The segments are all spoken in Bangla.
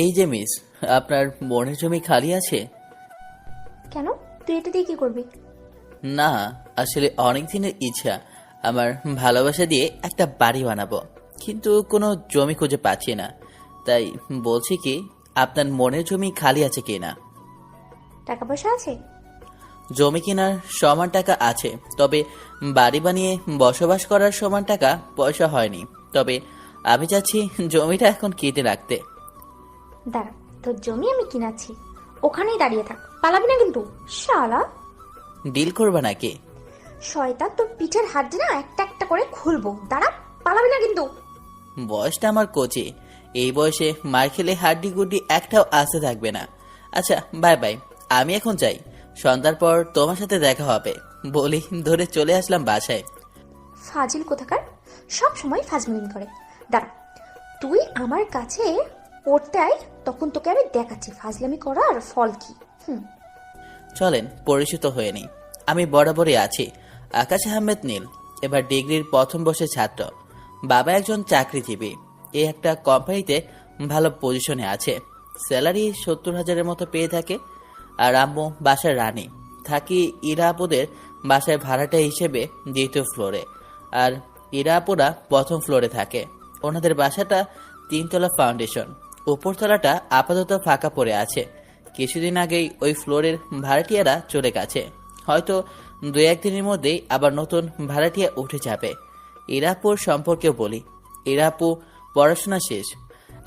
এই যে মিস, আপনার মনের জমি খালি আছে? কেন? তুই এটা দিয়ে কি করবি? না, আসলে অনেক দিনের ইচ্ছা আমার ভালোবাসা দিয়ে একটা বাড়ি বানাবো, কিন্তু কোনো জমি খুঁজে পাচ্ছি না। তাই বলছি কি, আপনার মনের জমি খালি আছে কিনা? টাকা পয়সা আছে? জমি কেনার সমান টাকা আছে, তবে বাড়ি বানিয়ে বসবাস করার সমান টাকা পয়সা হয়নি। তবে আমি চাচ্ছি জমিটা এখন কেটে রাখতে। দাঁড়া, তোর জমি আমি কিনাচ্ছি, ওখানেই দাঁড়িয়ে থাক, পালাবি না কিন্তু। শালা ডিল করবা নাকি? শয়তান, তোর পিঠের হাড্ডি না একটা একটা করে খুলবো। দাঁড়া, পালাবি না কিন্তু। বয়সটা আমার কোচে, এই বয়সে মার খেলে হাড্ডি গুড্ডি একটাও আসতে থাকবে না। আচ্ছা, বাই বাই, আমি এখন যাই। সন্ধ্যার পর তোমার সাথে দেখা হবে বলি ধরে চলে আসলাম বাসায়। ফাজিল কোথাকার, সব সময় ফাজলামি করে। দাঁড়া, তুই আমার কাছে পড়তে আয়, তখন তোকে আমি দেখাচ্ছি ফাজলামি করার ফল কি। চলেন পরিচিত হয়ে নিই। আমি বরাবরই আছি আকাশ আহমেদ নীল, এবার ডিগ্রির প্রথম বর্ষের ছাত্র। বাবা একজন চাকরিজীবী, এই একটা কোম্পানিতে ভালো পজিশনে আছে। স্যালারি 70,000-এর মতো পেয়ে থাকে। আর আম্মু বাসার রানী, থাকি ইরা আপুদের বাসায় ভাড়াটা হিসেবে 2য় ফ্লোরে, আর ইরা আপুরা প্রথম ফ্লোরে থাকে। ওনাদের বাসাটা 3তলা ফাউন্ডেশন, উপরতলাটা আপাতত ফাঁকা পড়ে আছে। কিছুদিন আগেই ওই ফ্লোরের ভাড়াটিয়ারা চলে গেছে, হয়তো 2-1 দিনের মধ্যেই আবার নতুন ভাড়াটিয়া উঠে যাবে। ইরাপুর সম্পর্কেও বলি, ইরাপু পড়াশোনা শেষ,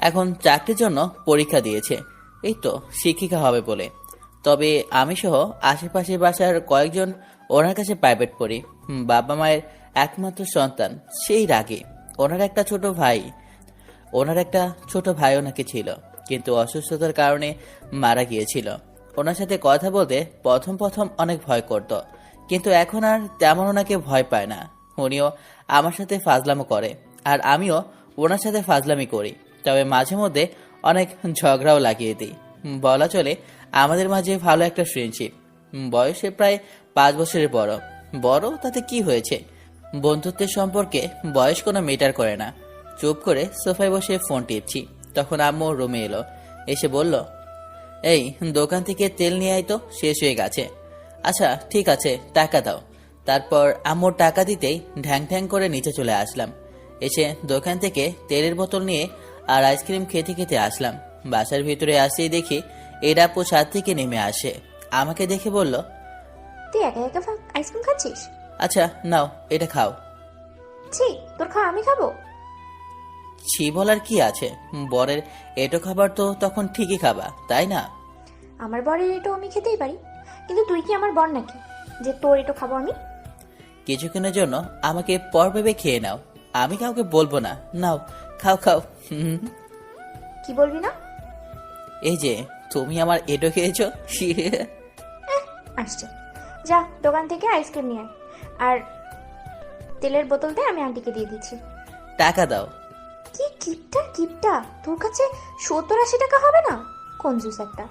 এখন চাকরির জন্য পরীক্ষা দিয়েছে, এই তো শিক্ষিকা হবে বলে। তবে আমি সহ আশেপাশের বাসার কয়েকজন ওনার কাছে প্রাইভেট পড়ি। বাবা মায়ের একমাত্র সন্তান, সেই রাগে। ওনার একটা ছোট ভাই ওনাকে ছিল, কিন্তু অসুস্থতার কারণে মারা গিয়েছিল। ওনার সাথে কথা বলতে প্রথম প্রথম অনেক ভয় করত, কিন্তু এখন আর তেমন ওনাকে ভয় পায় না। উনিও আমার সাথে ফাজলামো করে, আর আমিও ওনার সাথে ফাজলামি করি। তবে মাঝে মধ্যে অনেক ঝগড়াও লাগিয়ে দিই। বলা চলে আমাদের মাঝে ভালো একটা ফ্রেন্ডশিপ। বয়সে প্রায় 5 বছরের বড়। বড় তাতে কি হয়েছে, বন্ধুত্বের সম্পর্কে বয়স কোনো মেটার করে না। চুপ করে সোফায় বসে ফোন টিপছি, তখন আম্মু রুমে এলো। এসে বলল, এই দোকান থেকে তেল নিয়ে আয় তো, শেষ হয়ে গেছে। আচ্ছা ঠিক আছে, টাকা দাও। তারপর আম্মুর টাকা দিতেই ঢ্যাং ঢ্যাং করে নিচে চলে আসলাম। এসে দোকান থেকে তেলের বোতল নিয়ে আর আইসক্রিম খেতে খেতে আসলাম। বাসার ভিতরে আসতেই দেখি এর আপু ছাদ থেকে নেমে আসে। আমাকে দেখে বলল, তুই একা একা আইসক্রিম খাচ্ছিস? আচ্ছা নাও, এটা খাও। ছি, তোর খাওয়া আমি খাবো? ছি বলার কি আছে, বরের এটো খাবার তো তখন ঠিকই খাবা, তাই না? আমার বরের এটো আমি খেতেই পারি, কিন্তু তুই কি আমার বর নাকি যে তোর এটো খাবো আমি? কিছুক্ষণের জন্য আমাকে পর ভেবে খেয়ে নাও, আমি কাউকে বলবো না। নাও খাও খাও। কি বলবি না? এই যে তুমি আমার এটো খেয়েছো। আসছে, যা দোকান থেকে আইসক্রিম নিয়ে আয়, আর তেলের বোতলতে আমি আন্টিকে দিয়ে দিচ্ছি। টাকা দাও। কি কিপটা কিপটা, তোর কাছে 70-80 টাকা হবে না? কঞ্জুস একটা।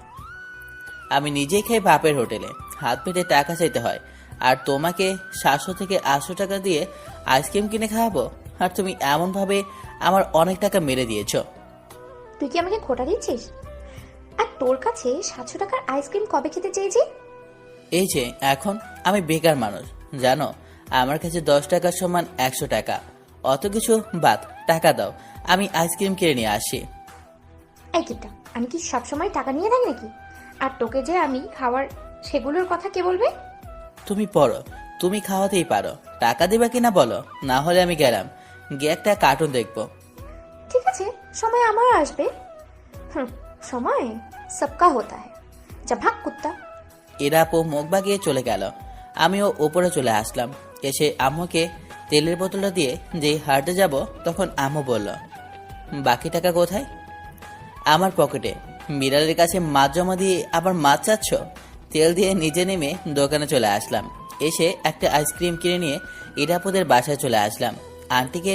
আমি নিজেই খাই বাপের হোটেলে, হাত পেতে টাকা চাইতে হয়, আর তোমাকে 700 থেকে 800 টাকা দিয়ে আইসক্রিম কিনে খাওয়াবো? আর তুমি এমন ভাবে আমার অনেক টাকা মেরে দিয়েছো। তুই কি আমাকে খোটা দিচ্ছিস? আর তোর কাছে 700 টাকার আইসক্রিম কবে খেতে চেয়েছি? এই যে এখন আমি বেকার মানুষ, জানো, আমার কাছে 10 টাকার সমান 100 টাকা। অত কিছু বাদ, টাকা দাও, আমি আইসক্রিম কিনে নিয়ে আসি। এই কিপটা, আমি কি সবসময় টাকা নিয়ে থাকি নাকি? আর তোকে যে আমি খাওয়ার সেগুলোর কথা কে বলবে? তুমি পড়ো, তুমি খাওয়াতেই পারো, টাকা দিবা কিনা বলো, না হলে আমি গেলাম, গিয়ে একটা কার্টুন দেখবো। ঠিক আছে, সময় আমার আসবে। সময় সবকা হতা হ্যায়। যা ভাগ কুত্তা। এরা আপু মুখ বাগিয়ে চলে গেল। আমিও উপরে চলে আসলাম। এসে আম্মুকে তেলের বোতলটা দিয়ে যেই হাঁটতে যাব, তখন আম্মু বলল, বাকি টাকা কোথায়? আমার পকেটে। মিরালের কাছে মাছ জমা দিয়ে আবার মাছ চাচ্ছ? তেল দিয়ে নিচে নেমে দোকানে চলে আসলাম। এসে একটা আইসক্রিম কিনে নিয়ে ইরাপুদের বাসায় চলে আসলাম। আন্টিকে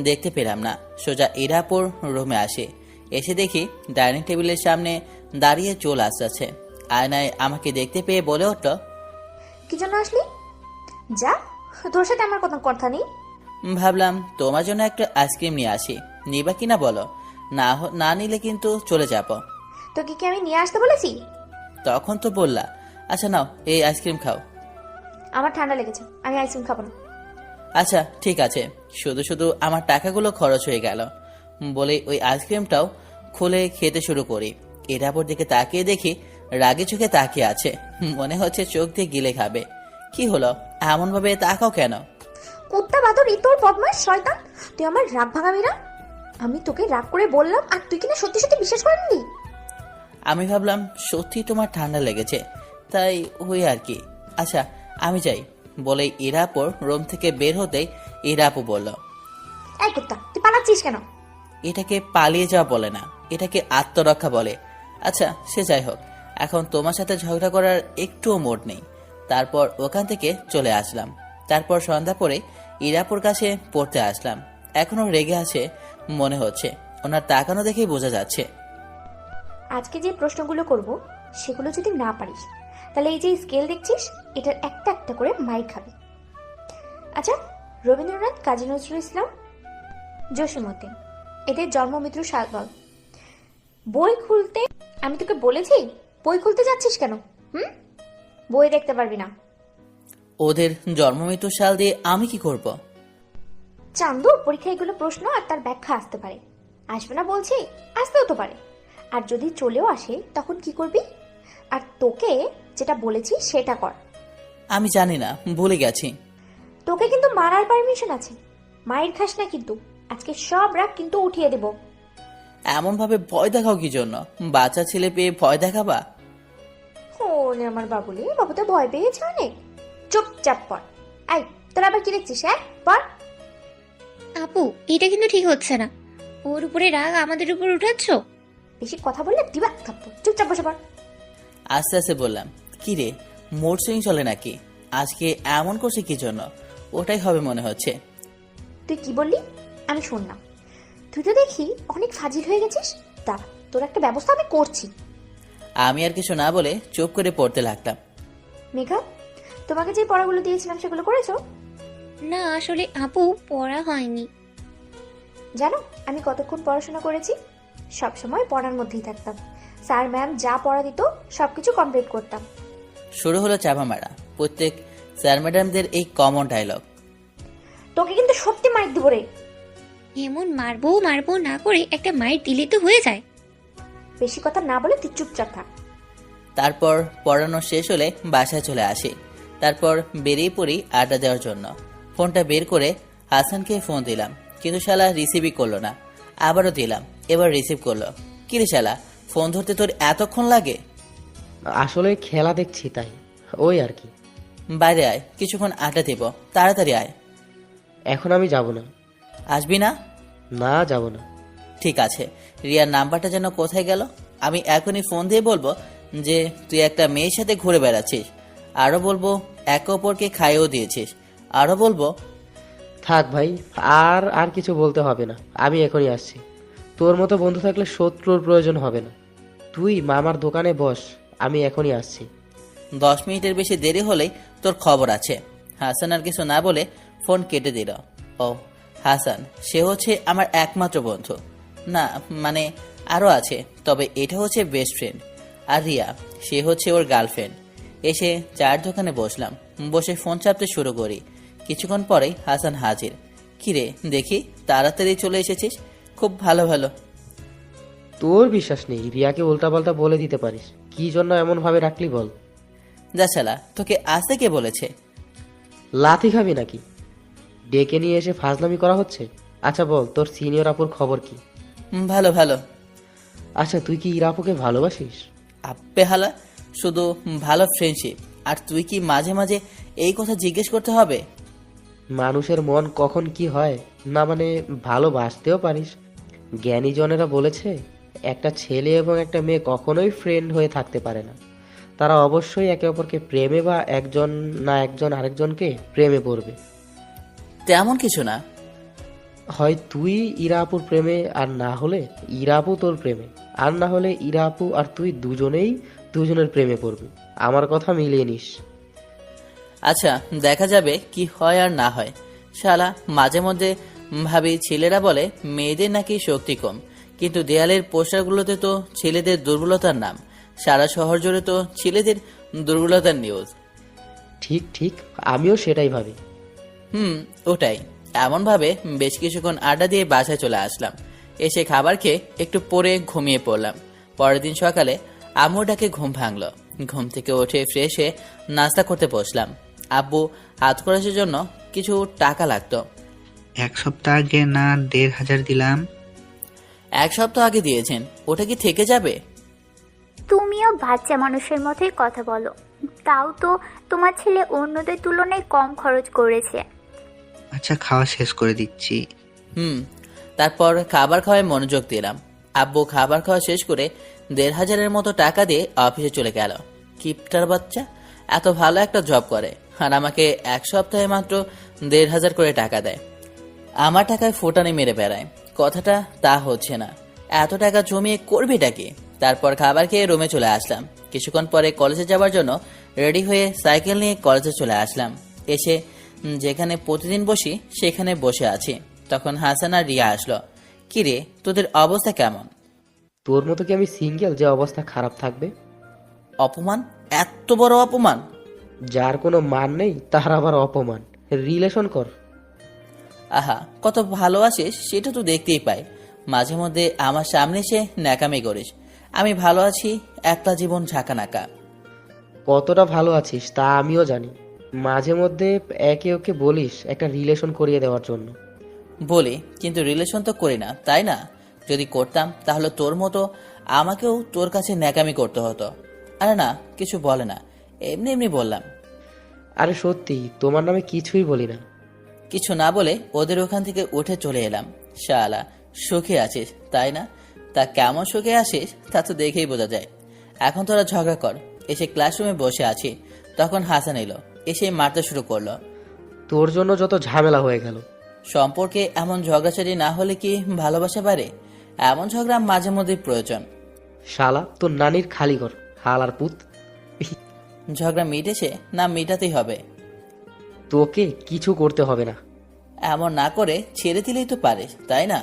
দেখতে পেলাম না, সোজা ইরাপুর রুমে আসে। এসে দেখি ডাইনিং টেবিলের সামনে দাঁড়িয়ে চুল আসছে। আয়নায় আমাকে দেখতে পেয়ে বলে উঠল, কি জন্য আসলি? যা, তোর সাথে আমার কোনো কথা নেই। ভাবলাম তোমার জন্য একটা আইসক্রিম নিয়ে আসি, নিবা কিনা বলো। না নিলে কিন্তু চলে যাব। তোকে কি আমি নিয়ে আসতে বলেছি? তখন তো বললা। আচ্ছা নাও, এই আইসক্রিম খাও। আমার ঠান্ডা লেগেছে, আমি আইসক্রিম খাবো না। আচ্ছা ঠিক আছে, শুধু শুধু আমার টাকাগুলো খরচ হয়ে গেল বলে ওই আইসক্রিমটাও খুলে খেতে শুরু করি। ইরাপুর দিকে তাকিয়ে দেখি রাগে চোখে তাকিয়ে আছে, মনে হচ্ছে চোখ দিয়ে গিলে খাবে। কি হলো, এমন ভাবে তাকাও কেন? কুত্তা বাদর তোর বদমাস শয়তান, তুই আমার রাগ ভাঙাবি না। আমি তোকে রাগ করে বললাম আর তুই কিনা সত্যি সত্যি বিশ্বাস করেননি। আমি ভাবলাম সত্যি তোমার ঠান্ডা লেগেছে, তাই ওই আর কি। আচ্ছা আমি যাই বলে ইরাপুর রুম থেকে বের হতেই ইরাপু বলল, এই কুত্তা, তুই পালাচ্ছিস কেন? এটাকে পালিয়ে যাওয়া বলে না, এটাকে আত্মরক্ষা বলে। আচ্ছা সে যাই হোক, এখন তোমার সাথে ঝগড়া করার একটুও মোড নেই। তারপর ওখান থেকে চলে আসলাম। তারপর সন্ধ্যা পরে ইরাপুর কাছে পড়তে আসলাম। এখনো রেগে আছে মনে হচ্ছে, ওনার তাকানো দেখেই বোঝা যাচ্ছে। আজকে যে প্রশ্নগুলো করব সেগুলো যদি না পারিস তাহলে এই যে স্কেল দেখছিস এটার একটা একটা করে মাইর খাবি। আচ্ছা, রবীন্দ্রনাথ, কাজী নজরুল ইসলাম, জসীমউদ্দিন এদের জন্মমৃত্যু সাল বল। বই খুলতে আমি তোকে বলেছি, বই খুলতে যাচ্ছিস কেন? বই দেখতে পারবি না। ওদের জন্মমৃত্যু সাল দিয়ে আমি কি করব? চান্দু, পরীক্ষা এগুলো প্রশ্ন আর তার ব্যাখ্যা আসতে পারে। আসবে না বলছি, আসতেও তো পারে। আর যদি চলেও আসে তখন কি করবি? আর তোকে যেটা বলেছি সেটা কর। আমি জানি না, ভুলে গেছি। তোকে কিন্তু মারার পারমিশন আছে, মায়ের খাস না কিন্তু। আজকে সব রাগ কিন্তু উঠিয়ে দেব। এমন ভাবে ভয় দেখাও কি জন্য? বাচ্চা ছেলে পেয়ে ভয় দেখাবা? ওরে আমার বাবুলে, বাবু তো ভয় পেয়েছে অনেক। চুপচাপ পড়। আই, তোরা আবার কি দেখছিস? হ্যাঁ পড়। আপু, এটা কিন্তু ঠিক হচ্ছে না। ওর উপরে রাগ আমাদের উপর উঠাচ্ছ। বেশি কথা বললে দিবা থাপ্পড়। চুপচাপ বসে পড়। আস্তে আস্তে বললাম, কি রে মোড সুইং চলে নাকি? আজকে এমন করছে কি জন্য? ওটাই হবে মনে হচ্ছে। তুই কি বললি আমি শুনলাম? তুই তো দেখি অনেক ফাজিল হয়ে গেছিস। দাঁড়া, তোর একটা ব্যবস্থা আমি করছি। আমি আর কিছু না বলে চুপ করে পড়তে লাগলাম। মেঘা, তোমাকে যে পড়াগুলো দিয়েছিলাম সেগুলো করেছো? না আসলে আপু, পড়া হয়নি। জানো আমি কতক্ষণ পড়াশোনা করেছি? সব সময় পড়ার মধ্যেই থাকতাম। স্যার ম্যাম যা পড়া দিত সবকিছু কমপ্লিট করতাম। শুরু হলো চাপা মারা, প্রত্যেক স্যার ম্যাডামদের এই কমন ডায়লগ। তোকে কিন্তু সত্যি মাইর দিব রে। এমন মারবো মারবো না করে একটা মায়ের দিলে তো হয়ে যায়। বেশি কথা না বলে তুই চুপচাপ থাক। তারপর পড়ানো শেষ হলে বাসায় চলে আসি। তারপর বেরিয়ে পড়ি আড্ডা দেওয়ার জন্য। ফোনটা বের করে হাসানকে ফোন দিলাম, কিন্তু শালা রিসিভই করলো না। আবারও দিলাম, এবার রিসিভ করলো। কিরে শালা, ফোন ধরতে তোর এতক্ষণ লাগে? আসলে খেলা দেখছি তাই, ওই আর কি। বাইরে আয়, কিছুক্ষণ আড্ডা দেব, তাড়াতাড়ি আয়। এখন আমি যাব না। আসবি না? না, যাব না। ঠিক আছে, রিয়ার নাম্বারটা যেন কোথায় গেল? আমি এখনই ফোন দিয়ে বলবো যে তুই একটা মেয়ের সাথে ঘুরে বেড়াচ্ছিস। আরো বলবো একে অপরকে খাইয়েও দিয়েছিস। আরো বলবো। থাক ভাই, আর আর কিছু বলতে হবে না, আমি এখনই আসছি। তোর মতো বন্ধু থাকলে শত্রুর প্রয়োজন হবে না। তুই মামার দোকানে বস, আমি এখনই আসছি। 10 মিনিটের বেশি দেরি হলেই তোর খবর আছে। হাসান আর কিছু না বলে ফোন কেটে দিল। ও হাসান, সে হচ্ছে আমার একমাত্র বন্ধু। না মানে আরো আছে, তবে এটা হচ্ছে বেস্ট ফ্রেন্ড। আর রিয়া, সে হচ্ছে ওর গার্লফ্রেন্ড। এসে চায়ের দোকানে বসলাম, বসে ফোন চাপতে শুরু করি। কিছুক্ষণ পরেই হাসান হাজির। কিরে দেখি তাড়াতাড়ি চলে এসেছিস, খুব ভালো ভালো। তোর বিশ্বাস নেই? রিয়াকে উল্টাপাল্টা বলে দিতে পারিস, কি জন্য এমন ভাবে রাখলি বল? যা শালা, তোকে আসতে কে বলেছে? লাথি খাবি নাকি? ডেকে নিয়ে এসে ফাজলামি করা হচ্ছে। আচ্ছা বল, তোর সিনিয়র আপুর খবর কি? ভালো ভালো। আচ্ছা, তুই কি ইরাপুকে ভালোবাসিস? আপ্পে হালা, শুধু ভালো ফ্রেন্ডশিপ। আর তুই কি মাঝে মাঝে এই কথা জিজ্ঞেস করতে হবে? মানুষের মন কখন কি হয় না, মানে ভালোবাসতেও পারিস। জ্ঞানীজনেরা বলেছে একটা ছেলে এবং একটা মেয়ে কখনোই ফ্রেন্ড হয়ে থাকতে পারে না। তারা অবশ্যই একে অপরকে প্রেমে বা একজন না একজন আরেকজনকে প্রেমে পড়বে। তেমন কিছু না। হয় তুই ইরা আপুর প্রেমে, আর না হলে ইরা আপু তোর প্রেমে, আর না হলে ইরা আপু আর তুই দুজনেই দুজনের প্রেমে পড়বি। আমার কথা মিলিয়ে নিস। আচ্ছা দেখা যাবে কি হয় আর না হয়। শালা মাঝে মধ্যে ভাবি ছেলেরা বলে মেয়েদের নাকি শক্তি কম, কিন্তু দেয়ালের পোস্টারগুলোতে তো ছেলেদের দুর্বলতার নাম, সারা শহর জুড়ে তো ছেলেদের দুর্বলতার নিউজ। ঠিক ঠিক, আমিও সেটাই ভাবি। ওটাই। এমন ভাবে বেশ কিছুক্ষণ আড্ডা দিয়ে বাসায় চলে আসলাম। এসে খাবার খেয়ে একটু পরে ঘুমিয়ে পড়লাম। পরের দিন সকালে আম্মু ডাকে ঘুম ভাঙলো। ঘুম থেকে উঠে ফ্রেশ হয়ে নাস্তা করতে বসলাম। আব্বু হাত খরচের জন্য কিছু টাকা লাগতো। 1 সপ্তাহ আগে না 1,500 দিলাম? 1 সপ্তাহ আগে দিয়েছেন, ওটা কি থেকে যাবে? তুমিও বাচ্চা মানুষের মতোই কথা বলো। তাও তো তোমার ছেলে অন্যদের তুলনায় কম খরচ করেছে। আচ্ছা, খাওয়া শেষ করে দিচ্ছি। তারপর খাবার খাওয়ায় মনোযোগ দিলাম। আব্বু খাবার খাওয়া শেষ করে 1,500-এর মতো টাকা দিয়ে অফিসে চলে গেল। কিপটার বাচ্চা, এত ভালো একটা জব করে আর আমাকে 1 সপ্তাহে মাত্র 1,500 করে টাকা দেয়। আমার টাকায় ফোটানি মেরে বেড়ায়। কথাটা তা হচ্ছে না। এত টাকা জমিয়ে করবিটা কি? তারপর খাবার খেয়ে রুমে চলে আসলাম। কিছুক্ষণ পরে কলেজে যাওয়ার জন্য রেডি হয়ে সাইকেল নিয়ে কলেজে চলে আসলাম। এসে যেখানে প্রতিদিন বসি সেখানে বসে আছি। তখন হাসান আর রিয়া আসলো। কি রে, তোদের অবস্থা কেমন? তোর মতো কি আমি সিঙ্গেল যে অবস্থা খারাপ থাকবে? অপমান? এত বড় অপমান? যার কোনো মান নেই তার আবার অপমান। রিলেশন কর। আহা, কত ভালো আছিস সেটা তো দেখতেই পাই। মাঝে মধ্যে আমার সামনে এসে ন্যাকামি করিস। আমি ভালো আছি, একটা জীবন ঝাঁকানাকা। কতটা ভালো আছিস তা আমিও জানি। মাঝে মধ্যে একে ওকে বলিস একটা রিলেশন করিয়ে দেওয়ার জন্য। বলি, কিন্তু রিলেশন তো করি না, তাই না? যদি করতাম তাহলে তোর মতো আমাকেও তোর কাছে ন্যাকামি করতে হতো। আরে না, কিছু বলে না, এমনি এমনি বললাম। আরে সত্যি, তোমার নামে কিছুই বলি না। কিছু না বলে ওদের ওখান থেকে উঠে চলে এলাম। শালা, সুখে আছিস তাই না? তা কেমন সুখে আসিস তা তো দেখেই বোঝা যায়। এখন তোরা ঝগড়া কর। এসে ক্লাসরুমে বসে আছি, তখন হাসান এলো। এসে মারতে শুরু করলো। তোর জন্য যত ঝামেলা হয়ে গেল। সম্পর্কে এমন ঝগড়াঝাড়ি না হলে কি ভালোবাসা বাড়ে? এমন ঝগড়া মাঝে মধ্যেই প্রয়োজন। শালা, তোর নানির খালি ঘর, হালার পুত। ঝগড়া মিটেছে না মিটাতেই হবে? তোকে কিছু করতে হবে না। এমন না করে ছেড়ে দিলেই তো পারিস, তাই না?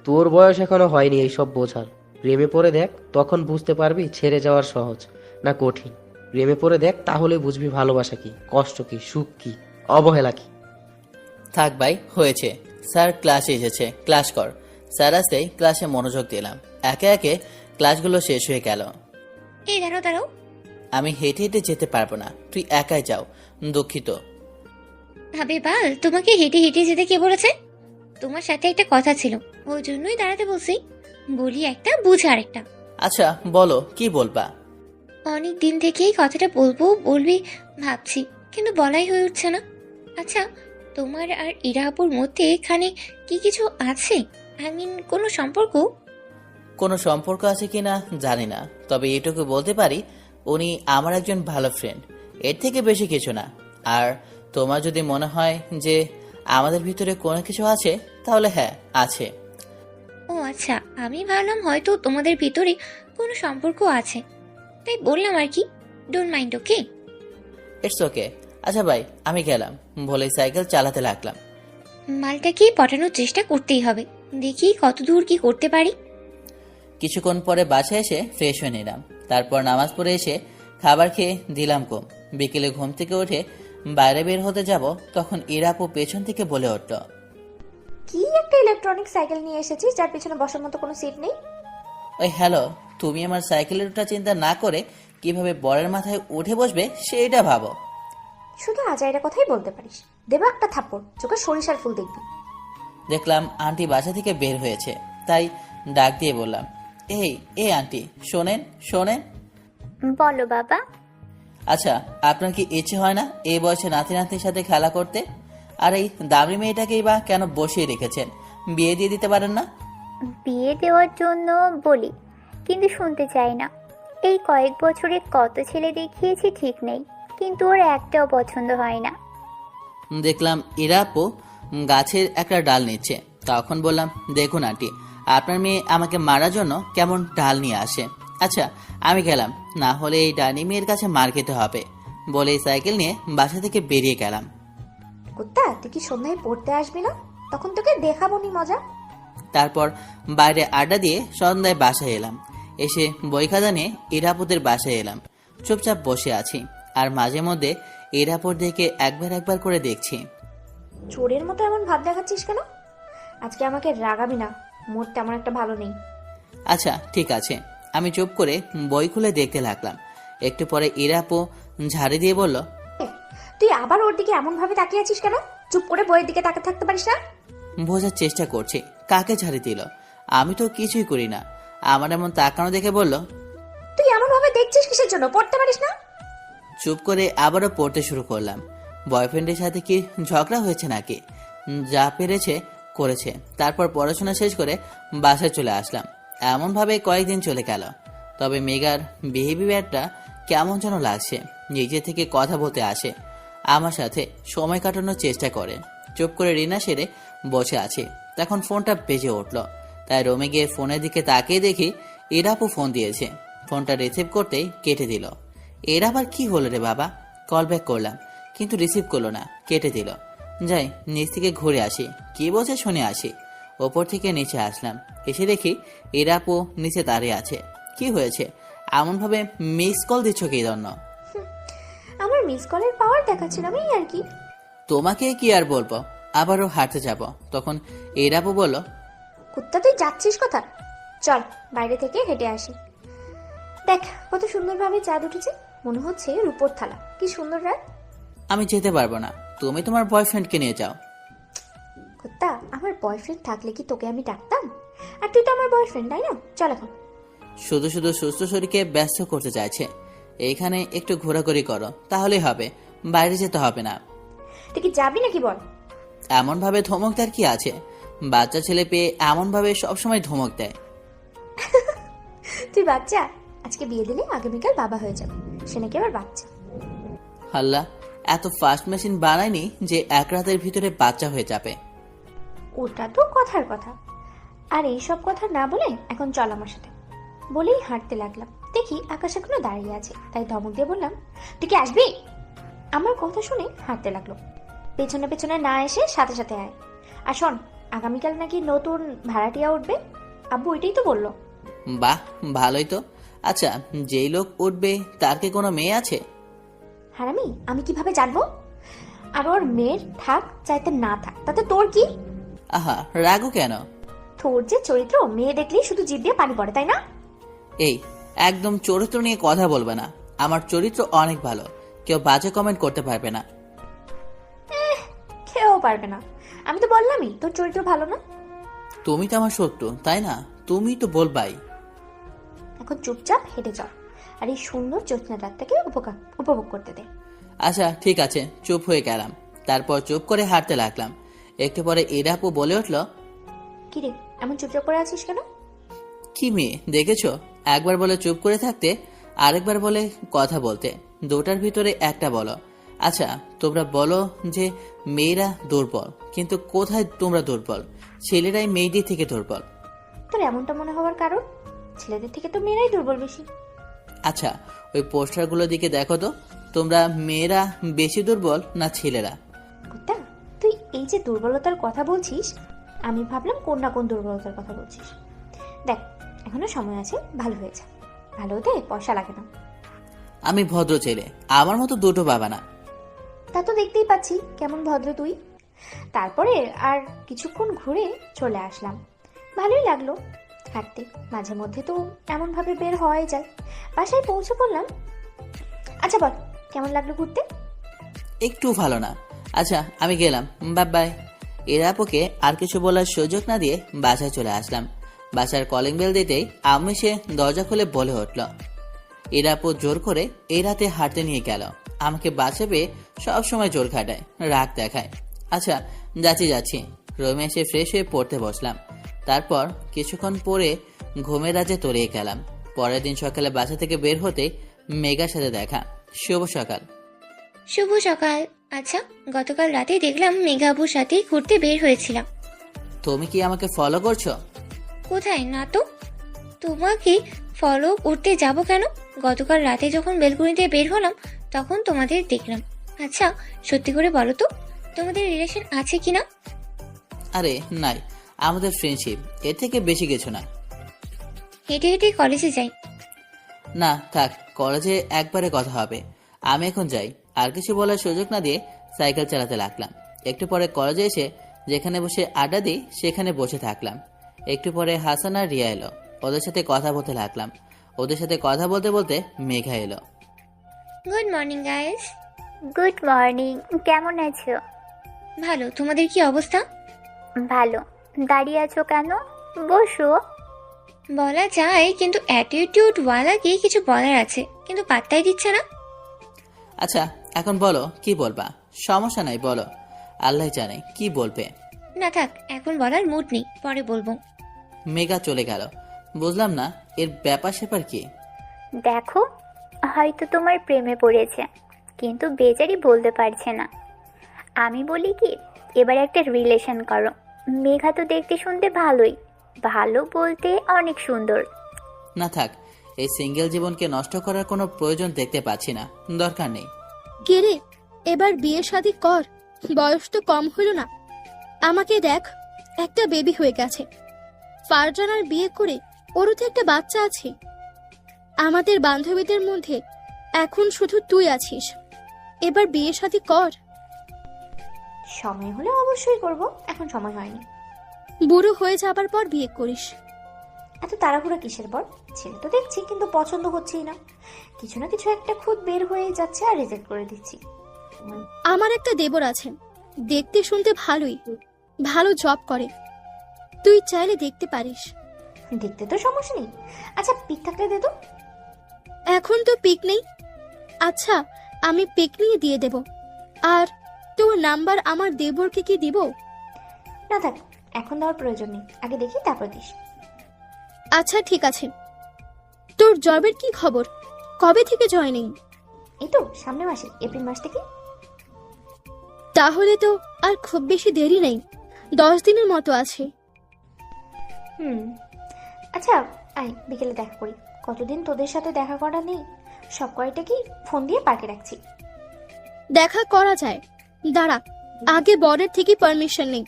তোর বয়স এখনো হয়নি এইসব বোঝার। প্রেমে পড়ে দেখ, তখন বুঝতে পারবি ছেড়ে যাওয়ার সহজ না কঠিন। প্রেমে পড়ে দেখ, তাহলে বুঝবি ভালোবাসা কি, কষ্ট কি, সুখ কি, অবহেলা কি। থাক ভাই, হয়েছে। স্যার ক্লাসে এসেছে, ক্লাস কর। স্যার আসতেই ক্লাসে মনোযোগ দিলাম। একে একে ক্লাসগুলো শেষ হয়ে গেল। এই দাঁড়াও। আমি হেঁটে হেঁটে যেতে পারবো না, তুই একাই যাও। দুঃখিত। ভাবে বাল, তোমাকে হেঁটে হেঁটে যেতে কে বলেছে? তোমার সাথে একটা কথা ছিল, ওই জন্যই দাঁড়াতে বলছি। বলি একটা, বুঝে আরেকটা। আচ্ছা বলো, কি বলবা? অনেক দিন থেকেই কথাটা বলবি ভাবছি, কিন্তু বলাই হয়ে উঠছে না। আচ্ছা, তোমার আর ইরা আপুর মধ্যে এখানে কি কিছু আছে? আই মিন, কোনো সম্পর্ক? কোনো সম্পর্ক আছে কিনা জানি না, তবে এটুকু বলতে পারি উনি আমার একজন ভালো ফ্রেন্ড। এর থেকে বেশি কিছু না। আর তোমার যদি মনে হয় যে আমাদের ভিতরে কোনো কিছু আছে, তাহলে হ্যাঁ, আছে। ও আচ্ছা, আমি ভাবলাম হয়তো তোমাদের ভিতরে কোনো সম্পর্ক আছে, তাই বললাম আর কি। Don't mind, okay? It's okay. আচ্ছা ভাই, আমি গেলাম বলে সাইকেল চালাতে লাগলাম। মালটাকে পটানোর চেষ্টা করতেই হবে, দেখি কত দূর কি করতে পারি। কিছুক্ষণ পরে বাসায় এসে ফ্রেশ হয়ে নিলাম। তারপর নামাজ পড়ে এসে খাবার খেয়ে দিলাম ঘুম। বিকেলে ঘুম থেকে উঠে বাইরে বের হতে যাব, তখন ইরাপু পেছন থেকে বলে উঠল, কি একটা ইলেকট্রনিক সাইকেল নিয়ে এসেছিস যার পিছনে বসার মতো কোনো সিট নেই? ওই হ্যালো, তুমি আমার সাইকেলের ওটা চিন্তা না করে কিভাবে বরের মাথায় উঠে বসবে সেটা ভাবো। শুধু আজাইরা কথাই বলতে পারিস। দেবা একটা থাপ্পড়, চোখে সরিষার ফুল দেখবি। দেখলাম আন্টি বাসা থেকে বের হয়েছে, তাই ডাক দিয়ে বললাম, এই আন্টি, শোনেন শোনেন। বলো বাবা। আচ্ছা, আপনার কি ইচ্ছে হয় না এই বয়সে নাতি নাতনির সাথে খেলা করতে? আর এই দামি মেয়েটাকেই বা কেন বসিয়ে রেখেছেন? বিয়ে দিয়ে দিতে পারেন না? বিয়ে দেওয়ার জন্য বলি, কিন্তু শুনতে চাই না। এই কয়েক বছরে কত ছেলে দেখিয়েছি ঠিক নেই, কিন্তু ওর একটাও পছন্দ হয় না। দেখলাম ইরাপু গাছের একটা ডাল নিচ্ছে। তখন বললাম, দেখুন আন্টি, আপনার মেয়ে আমাকে মারার জন্য কেমন ডাল নিয়ে আসে। আচ্ছা আমি গেলাম, না হলে এই ডানি মেয়ের কাছে মার খেতে হবে। বলে সাইকেল নিয়ে বাসা থেকে বেরিয়ে গেলাম। কুত্তা, তুই কি সন্ধ্যায় পড়তে আসবি না? তখন তোকে দেখাবো নি মজা। তারপর বাইরে আড্ডা দিয়ে সন্ধ্যায় বাসায় এলাম। এসে বই খাতা নিয়ে ইরাপুদের বাসায় এলাম। চুপচাপ বসে আছি আর মাঝে মধ্যে ইরাপুর দিকে একবার করে দেখছি। চোরের মতো এমন ভাব দেখাচ্ছিস কেন? আজকে আমাকে রাগাবি না, মোট তেমন একটা ভালো নেই। আচ্ছা ঠিক আছে। আমি চুপ করে বই খুলে দেখতে লাগলাম। একটু পরে ইরাপু ঝাড়ি দিয়ে বলল, তুই আবার ওর দিকে এমন ভাবে তাকিয়ে আছিস কেন? চুপ করে বইয়ের দিকে তাকিয়ে থাকতে পারিস না? বোঝার চেষ্টা করছি কাকে ঝাড়ি দিল। আমি তো কিছুই করি না। আমার এমন তাকানো দেখে বলল, তুই এমন ভাবে দেখছিস কিসের জন্য? পড়তে পারিস না? চুপ করে আবারও পড়তে শুরু করলাম। বয়ফ্রেন্ডের সাথে কি ঝগড়া হয়েছে নাকি? যা পেরেছে করেছে। তারপর পড়াশোনা শেষ করে বাসায় চলে আসলাম। এমনভাবে কয়েকদিন চলে গেল। তবে মেগার বিহেভিয়ারটা কেমন যেন লাগছে। নিজে থেকে কথা বলতে আসে, আমার সাথে সময় কাটানোর চেষ্টা করে। চুপ করে রিনা সেরে বসে আছে, তখন ফোনটা বেজে উঠল। তাই রুমে গিয়ে ফোনের দিকে তাকিয়ে দেখি ইরাপু ফোন দিয়েছে। ফোনটা রিসিভ করতেই কেটে দিল। এর আবার কি হলো রে বাবা? কল ব্যাক করলাম কিন্তু রিসিভ করলো না, কেটে দিল। যাই নিচ থেকে ঘুরে আসি, কি বলছে শুনে আসি। ওপর থেকে নিচে আসলাম। এসে দেখি ইরাপু নিচে দাঁড়িয়ে আছে। কি হয়েছে? এমন ভাবে মিস কল দিচ্ছ কি জন্য? আমার মিস কলের পাওয়ার দেখাচ্ছিলাম এই আর কি। তোমাকে কি আর বলবো, আবারও হাঁটতে যাব। তখন ইরাপু বলল, কুত্তা তুই যাচ্ছিস কোথায়? চল বাইরে থেকে হেঁটে আসি। দেখ কত সুন্দরভাবে চাঁদ উঠেছে, মনে হচ্ছে রূপোর থালা। কি সুন্দর রাত। আমি যেতে পারবো না, তুমি তোমার বয়ফ্রেন্ডকে নিয়ে যাও। কুত্তা, আমার বয়ফ্রেন্ড থাকলে কি তোকে আমি ডাকতাম? আর তুই তো আমার বয়ফ্রেন্ড, তাই না? চল এখন। শুধু শুধু সুস্থ শরীরকে ব্যস্ত করতে চাইছে। এইখানে একটু ঘোরাঘুরি করো তাহলেই হবে, বাইরে যেতে হবে না। তুই কি যাবি নাকি বল? এমন ভাবে ধমক দেওয়ার কি আছে? বাচ্চা ছেলে পেয়ে এমন ভাবে সবসময় ধমক দেয়। তুই বাচ্চা, আজকে বিয়ে দিলে আগামীকাল বাবা হয়ে যাবে। সে নাকি আবার বাচ্চা। আল্লাহ, এত ফাস্ট মেশিন বানায়নি যে এক রাতের ভিতরে বাচ্চা হয়ে যাবে। ওটা তো কথার কথা। আর এইসব কথা না বলে এখন চল আমার সাথে। বলেই হাঁটতে লাগলাম। দেখি আকাশ এখনো দাঁড়িয়ে আছে, তাই ধমক দিয়ে বললাম, তুই কি আসবি? আমার কথা শুনে হাঁটতে লাগলো। পেছনে পেছনে না এসে সাথে সাথে আয়। আর শোন, আগামীকাল নাকি নতুন ভাড়াটিয়া উঠবে। আব্বু এটাই তো বললো। বাহ, ভালোই তো। আচ্ছা, যেই লোক উঠবে তার কি কোনো মেয়ে আছে? হারামি, আমি কিভাবে জানবো? আর ওর মেয়ের থাক চাইতে না থাক তাতে তোর কি? আহা, রাগো কেন? তোর যে চরিত্র, মেয়ে দেখলেই শুধু জিভ দিয়ে পানি পড়ে, তাই না? এই, একদম চরিত্র নিয়ে কথা বলবে না। আমার চরিত্র অনেক ভালো, কেউ বাজে কমেন্ট করতে পারবে না। কেউ পারবে না। আমি তো বললামই তোর চরিত্র ভালো না। তুমি তো আমার শত্রু, তাই না? তুমি তো বলবাই। এখন চুপচাপ হেঁটে যাও আর এই সুন্দর জ্যোৎস্না রাতটাকে উপভোগ করতে দে। আচ্ছা ঠিক আছে, চুপ হয়ে গেলাম। তারপর চুপ করে হাঁটতে লাগলাম। একটু পরে ইরাপু বলে উঠল, কিরে এমন চুপচাপ করে আছিস কেন? কি মেয়ে দেখেছো? একবার বলে চুপ করে থাকতে, আরেকবার বলে কথা বলতে। দুটার ভিতরে একটা বলো। আচ্ছা তোমরা বলো যে মেয়েরা দুর্বল, কিন্তু কোথায় তোমরা দুর্বল? ছেলেরাই মেয়েদের থেকে দুর্বল। তোর এমনটা মনে হওয়ার কারণ? ছেলেদের থেকে তো মেয়েরাই দুর্বল বেশি। আচ্ছা ওই পোস্টারগুলোর দিকে দেখো তো, তোমরা মেয়েরা বেশি দুর্বল না ছেলেরা? কুত্তা, তুই এই যে দুর্বলতার কথা বলছিস, আমি ভাবলাম কোন না কোন দুর্বলতার কথা বলছিস। দেখ এখনো সময় আছে, ভালো হয়েছে। ভালো হতে পয়সা লাগে না। আমি ভদ্র ছেলে, আমার মতো দুটো বাবা না। তা তো দেখতেই পাচ্ছি কেমন ভদ্র তুই। তারপরে আর কিছুক্ষণ ঘুরে চলে আসলাম। ভালোই লাগলো হাঁটতে। মাঝে মধ্যে তো এমন ভাবে বের হওয়াই যায়। বাসায় পৌঁছে পড়লাম। আচ্ছা বল, কেমন লাগলো ঘুরতে? একটু ভালো না। আচ্ছা আমি গেলাম, বাই বাই। ইরাপুকে আর কিছু বলার সুযোগ না দিয়ে বাসায় চলে আসলাম। বাসার কলিং বেল দিতেই আম্মু এসে দরজা খুলে বলে উঠল। ইরাপু জোর করে এই রাতে হাঁটতে নিয়ে গেল। আমাকে বাঁচাবে সবসময় জোর খাটায়, রাগ দেখায়। আচ্ছা যাচ্ছি। রুমে এসে ফ্রেশ হয়ে পড়তে বসলাম। তারপর কিছুক্ষণ পরে ঘুমের রাজে তলিয়ে গেলাম। পরের দিন সকালে বাসা থেকে বের হতে মেঘার সাথে দেখা। শুভ সকাল। শুভ সকাল। আচ্ছা, গতকাল রাতে দেখলাম মেঘাবুর সাথে ঘুরতে বের হয়েছিলাম। তুমি কি আমাকে ফলো করছো? কোথায় না তো। তোমাকে ফলো করতে যাব কেন? গতকাল রাতে যখন বেলকুনিতে বের হলাম তখন তোমাদের দেখলাম। আচ্ছা সত্যি করে বলো তো, তোমাদের রিলেশন আছে কিনা? আরে নাই, আমাদের ফ্রেন্ডশিপ, এর থেকে বেশি কিছু না। হেঁটে হেঁটে কলেজে যাই। না থাক, কলেজে একবারে কথা হবে। আমি এখন যাই। আর কিছু বলার সুযোগ না দিয়ে সাইকেল চালাতে লাগলাম। একটু পরে কলেজে এসে যেখানে বসে আড্ডা দিই সেখানে বসে থাকলাম। একটু পরে হাসান আর রিয়া এলো। ওদের সাথে কথা বলতে লাগলাম। ওদের সাথে কথা বলতে বলতে মেঘা এলো। Good morning guys. Good morning, কেমন আছো? ভালো, তোমাদের কি অবস্থা? ভালো। দাঁড়িয়ে আছো কেন? বসো। বলা যায়, কিন্তু অ্যাটিটিউড ওয়ালাকে কিছু বলার আছে, কিন্তু পাত্তাই দিচ্ছে না। আচ্ছা এখন বলো কি বলবা? সমস্যা নাই, বলো। আল্লাহ জানে কি বলবে। না থাক, এখন বলার মুড নেই, পরে বলবো। মেঘা চলে গেল। বুঝলাম না এর ব্যাপার স্যাপার কি। দেখো, হয়তো তোমার প্রেমে পড়েছে, কিন্তু বেচারি বলতে পারছে না। আমি বলি কি, এবার একটা রিলেশন করো। মেঘা তো দেখতে শুনতে ভালোই, ভালো বলতে অনেক সুন্দর। না থাক, এই সিঙ্গেল জীবনকে নষ্ট করার কোনো প্রয়োজন দেখতে পাচ্ছি না, দরকার নেই। কে রে, এবার বিয়ে শাদী কর, বয়স তো কম হলো না। আমাকে দেখ, একটা বেবি হয়ে গেছে। ফারজানার বিয়ে করে ওরও তো একটা বাচ্চা আছে। আমাদের বান্ধবীদের মধ্যে এখন শুধু তুই আছিস। এবার বিয়ে শাদী কর। সময় হলে অবশ্যই করব, এখন সময় হয়নি। বুড়ো হয়ে যাবার পর বিয়ে করিস। এত তাড়াহুড়া কিসের বল? ছেলে তো দেখছি কিন্তু পছন্দ হচ্ছেই না। কিছু না কিছু একটা খুদ বের হয়ে যাচ্ছে আর রিজেক্ট করে দিচ্ছি। আমার একটা দেবর আছে, দেখতে শুনতে ভালোই, ভালো জব করে। তুই চাইলে দেখতে পারিস। দেখতে তো সমস্যা নেই। আচ্ছা পিক থাকলে দে তো। এখন তো পিক নেই। আচ্ছা, আমি পিক নিয়ে দিয়ে দেব। আর তোর নাম্বার আমার দেবরকে কি দিব? না থাক, এখন দেওয়ার প্রয়োজন নেই, আগে দেখি তারপর দিস। আচ্ছা ঠিক আছে। তোর জবের কি খবর? কবে থেকে জয়েনিং? এই তো সামনের মাসে, এপ্রিল মাস থেকে। তাহলে তো আর খুব বেশি দেরি নেই, 10 দিনের মতো আছে। আচ্ছা আয়, বিকেলে দেখা করি। কতদিন তোদের সাথে দেখা করা নেই। সব কয়টা কি ফোন দিয়ে পার্কে রাখছি। দেখা করা যায়, দাঁড়া, আগে বরের থেকে পারমিশন নেই,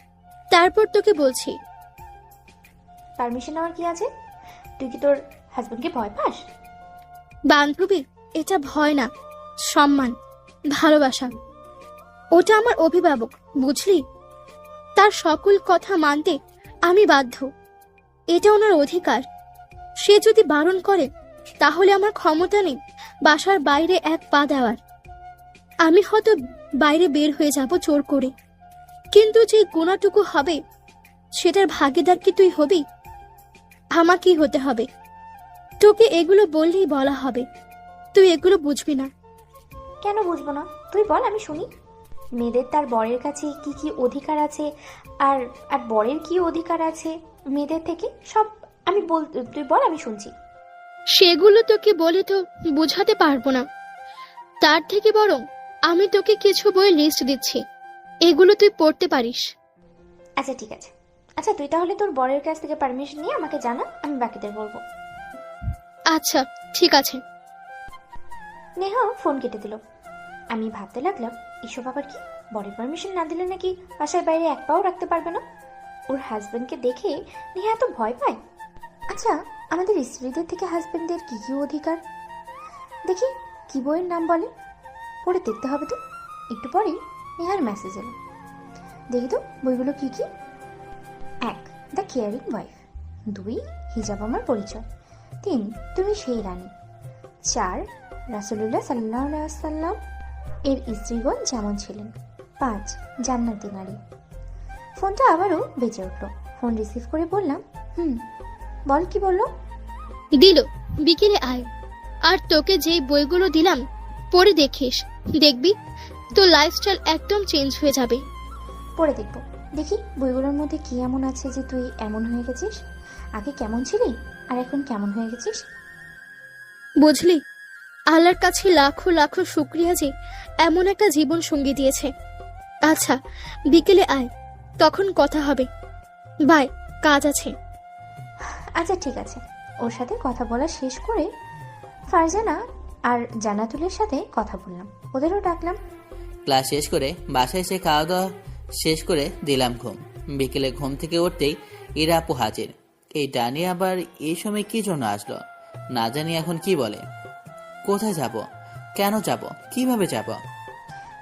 তারপর তোকে বলছি। পারমিশন নেওয়ার কি আছে? তুই কি তোর হাজবেন্ডকে ভয় পাস? বান্ধবী, এটা ভয় না, সম্মান, ভালোবাসা। ওটা আমার অভিভাবক, বুঝলি? তার সকল কথা মানতে আমি বাধ্য। এটা ওনার অধিকার। সে যদি বারণ করে তাহলে আমার ক্ষমতা নেই বাসার বাইরে এক পা দেওয়ার। আমি হয়তো বাইরে বের হয়ে যাব জোর করে, কিন্তু যে গুণাটুকু হবে সেটার ভাগিদার কি তুই হবি? আমাকেই হতে হবে। তোকে এগুলো বললেই বলা হবে, তুই এগুলো বুঝবি না। কেন বুঝবো না? তুই বল, আমি শুনি। মেয়েদের তার বরের কাছে কি কি অধিকার আছে, আর আর বরের কি অধিকার আছে মেয়েদের থেকে, সব আমি তুই বল, আমি শুনছি। সেগুলো তোকে বলে তো বোঝাতে পারবো না। তার থেকে বরং আমি তোকে কিছু বইয়ের লিস্ট দিচ্ছি, এগুলো তুই পড়তে পারিস। আচ্ছা ঠিক আছে। আচ্ছা তুই তাহলে তোর বরের কাছ থেকে পারমিশন নিয়ে আমাকে জানা, আমি বাকিদের বলবো। আচ্ছা ঠিক আছে। নেহা ফোন কেটে দিল। আমি ভাবতে লাগলাম, এসব আবার কি? বরের পারমিশন না দিলে নাকি বাসার বাইরে এক পাও রাখতে পারবে না। ওর হাজবেন্ডকে দেখে নেহা এত ভয় পায়। আচ্ছা আমাদের স্ত্রীদের থেকে হাজবেন্ডদের কি কি অধিকার, দেখি কি বইয়ের নাম বলে, পড়ে দেখতে হবে তো। একটু পরেই নেহার মেসেজ এলো। দেখি তো বইগুলো কি কি। 1. The caring wife. 2. হিজাব আমার পরিচয়। 3. তুমি সেই রানী। 4. রাসূলুল্লাহ সাল্লাল্লাহু আলাইহি ওয়াসাল্লাম এর স্ত্রীগণ যেমন ছিলেন। 5. জান্নাতি নারী। ফোনটা আবারও বেজে উঠলো। ফোন রিসিভ করে বললাম, বল কি বললো? দিল, বিকেলে আয়। আর তোকে যেই বইগুলো দিলাম পড়ে দেখিস, দেখবি তোর লাইফস্টাইল একদম চেঞ্জ হয়ে যাবে। পড়ে দেখবো। দেখি বইগুলোর মধ্যে কি এমন আছে যে তুই এমন হয়ে গেছিস। আগে কেমন ছিলি আর এখন কেমন হয়ে গেছিস। বুঝলি, আল্লাহর কাছে লাখো লাখো শুকরিয়া যে এমন একটা জীবন সঙ্গী দিয়েছে। আচ্ছা বিকেলে আয়, তখন কথা হবে। বাই, কাজ আছে। আচ্ছা ঠিক আছে। ওর সাথে কথা বলা শেষ করে ফারজানা আর জান্নাতুলের সাথে কথা বললাম, ওদেরও ডাকলাম। ক্লাস শেষ করে বাসায় এসে খাওয়া দাওয়া শেষ করে দিলাম ঘুম। বিকেলে ঘুম থেকে উঠতেই এরা আপু হাজির। এই ডানি আবার এই সময় কি জন্য আসলো না জানি, এখন কি বলে? কোথায় যাব, কেন যাব, কিভাবে যাব?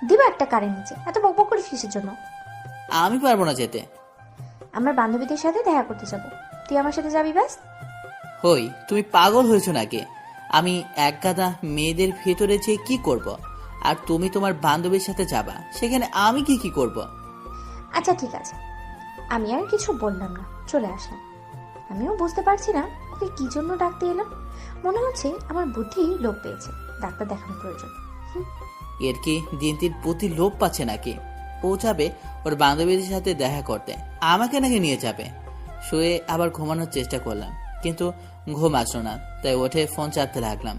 দিবা একটা কারেন্ট নিচে, এত বকবক করিস কিসের জন্য? আমি পারবো না যেতে। আমার বান্ধবীদের সাথে দেখা করতে যাব, তুই আমার সাথে যাবি ব্যাস। হই, তুমি পাগল হয়েছো নাকি? আমি এক গাদা মেয়েদের ভেতরে যে কি করব, আর তুমি তোমার বান্ধবীর সাথে যাবা, সেখানে আমি কি করব? আচ্ছা ঠিক আছে, আমি আর কিছু বললাম না, চলে আসলাম। আমিও বুঝতে পারছি না ওকে কি জন্য ডাকতে এলাম। মনে হচ্ছে আমার বুদ্ধি লোপ পেয়েছে, ডাক্তার দেখানো প্রয়োজন। এর কি দিনটির প্রতি লোভ পাচ্ছে নাকি? ও যাবে ওর বান্ধবীদের সাথে দেখা করতে, আমাকে নাকি নিয়ে যাবে। শুয়ে আবার ঘুমানোর চেষ্টা করলাম, কিন্তু ঘুম আসলো না। তাই উঠে ফোন চাপতে লাগলাম।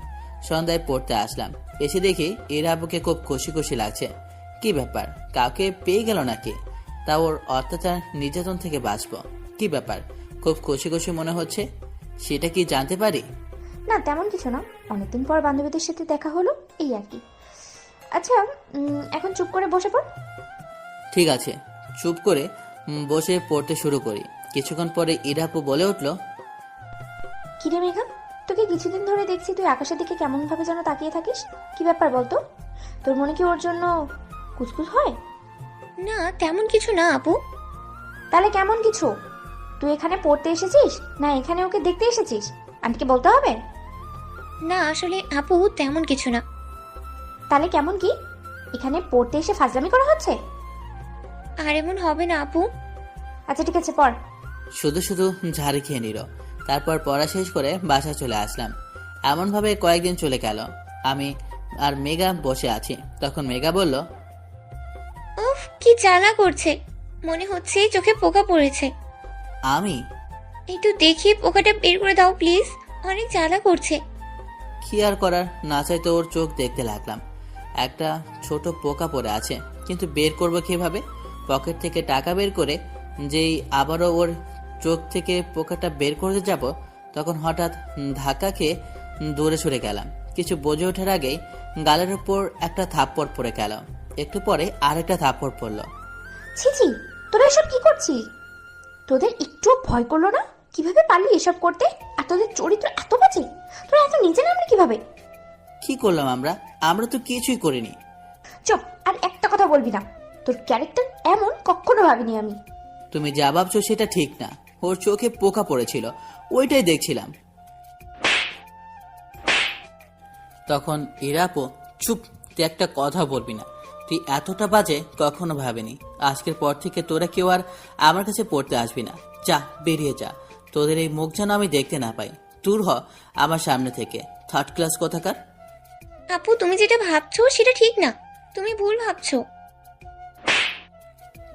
সন্ধ্যায় পড়তে আসলাম, এসে দেখি এর আবুকে খুব খুশি খুশি লাগছে। কি ব্যাপার, কাউকে পেয়ে গেল নাকি? তা ওর অত্যাচার নির্যাতন থেকে বাঁচবো। কি ব্যাপার, খুব খুশি খুশি মনে হচ্ছে, সেটা কি জানতে পারি? না তেমন কিছু না, অনেকদিন পর বান্ধবীদের সাথে দেখা হলো, এই আর কি। আচ্ছা এখন চুপ করে বসে পড়। ঠিক আছে, চুপ করে বসে পড়তে শুরু করি। কিছুক্ষণ পরে ইরাপু বলে উঠল, কিরে মেঘা, তোকে কিছুদিন ধরে দেখছি তুই আকাশের দিকে কেমন ভাবে যেন তাকিয়ে থাকিস। কি ব্যাপার বলতো? তোর মনে কি ওর জন্য কুসকুস হয়? না তেমন কিছু না আপু। তাহলে কেমন কিছু? তুই এখানে পড়তে এসেছিস না এখানে ওকে দেখতে এসেছিস? আন্টিকে বলতে হবে। না আসলে আপু তেমন কিছু না। তাহলে কেমন কি? এখানে পড়তে এসে ফাজলামি করা হচ্ছে? আর এমন হবে না আপু। আচ্ছা ঠিক আছে পড়। শুধু শুধু ঝাড়ি খেয়ে নিল। তারপর পড়া শেষ করে বাসা চলে আসলাম। এমনভাবে কয়েকদিন চলে গেল। আমি আর মেঘা বসে আছি। তখন মেঘা বলল, উফ কি জ্বালা করছে, মনে হচ্ছে চোখে পোকা পড়েছে। আমি একটু দেখি পোকাটা বের করে দাও প্লিজ, অনেক জ্বালা করছে। কি আর করার, না চাইতে ওর চোখ দেখতে লাগলাম। একটা ছোট পোকা পড়ে আছে, কিন্তু বের করবো কিভাবে? পকেট থেকে টাকা বের করে যেই আবারও ওর চোখ থেকে পোকাটা বের করতে যাব, তখন হঠাৎ ধাক্কা খেয়ে দূরে সরে গেলাম। কিছু বোঝে ওঠার আগেই গালের উপর একটা থাপ্পড় পড়ে গেল। একটু পরে আরেকটা থাপ্পড় পড়লো। ছি ছি, তোরা এসব কি করছিস? তোদের একটু ভয় করলো না? কিভাবে পারলি এসব করতে? আর তোদের চরিত্র এত বাজে, তোরা এত নিচে নামলি কিভাবে? কি করলাম আমরা? আমরা তো কিছুই করিনি। চুপ, আর একটা কথা বলবি না। তোর ক্যারেক্টার এমন কখনো ভাবিনি আমি। তুমি যা ভাবছো সেটা ঠিক না। ওর চোখে পোকা পড়েছিল, ওইটাই দেখছিলাম। তখন ইরাপো, চুপ, তুই একটা কথা বলবি না। তুই এতটা বাজে কখনো ভাবিনি। আজকের পর থেকে তোরা কেউ আর আমার কাছে পড়তে আসবি না। যা, বেরিয়ে যা। তোদের এই মুখ যেন আমি দেখতে না পাই। দূর হ আমার সামনে থেকে, থার্ড ক্লাস কোথাকার। আপু তুমি যেটা ভাবছো সেটা ঠিক না, তুমি ভুল ভাবছো।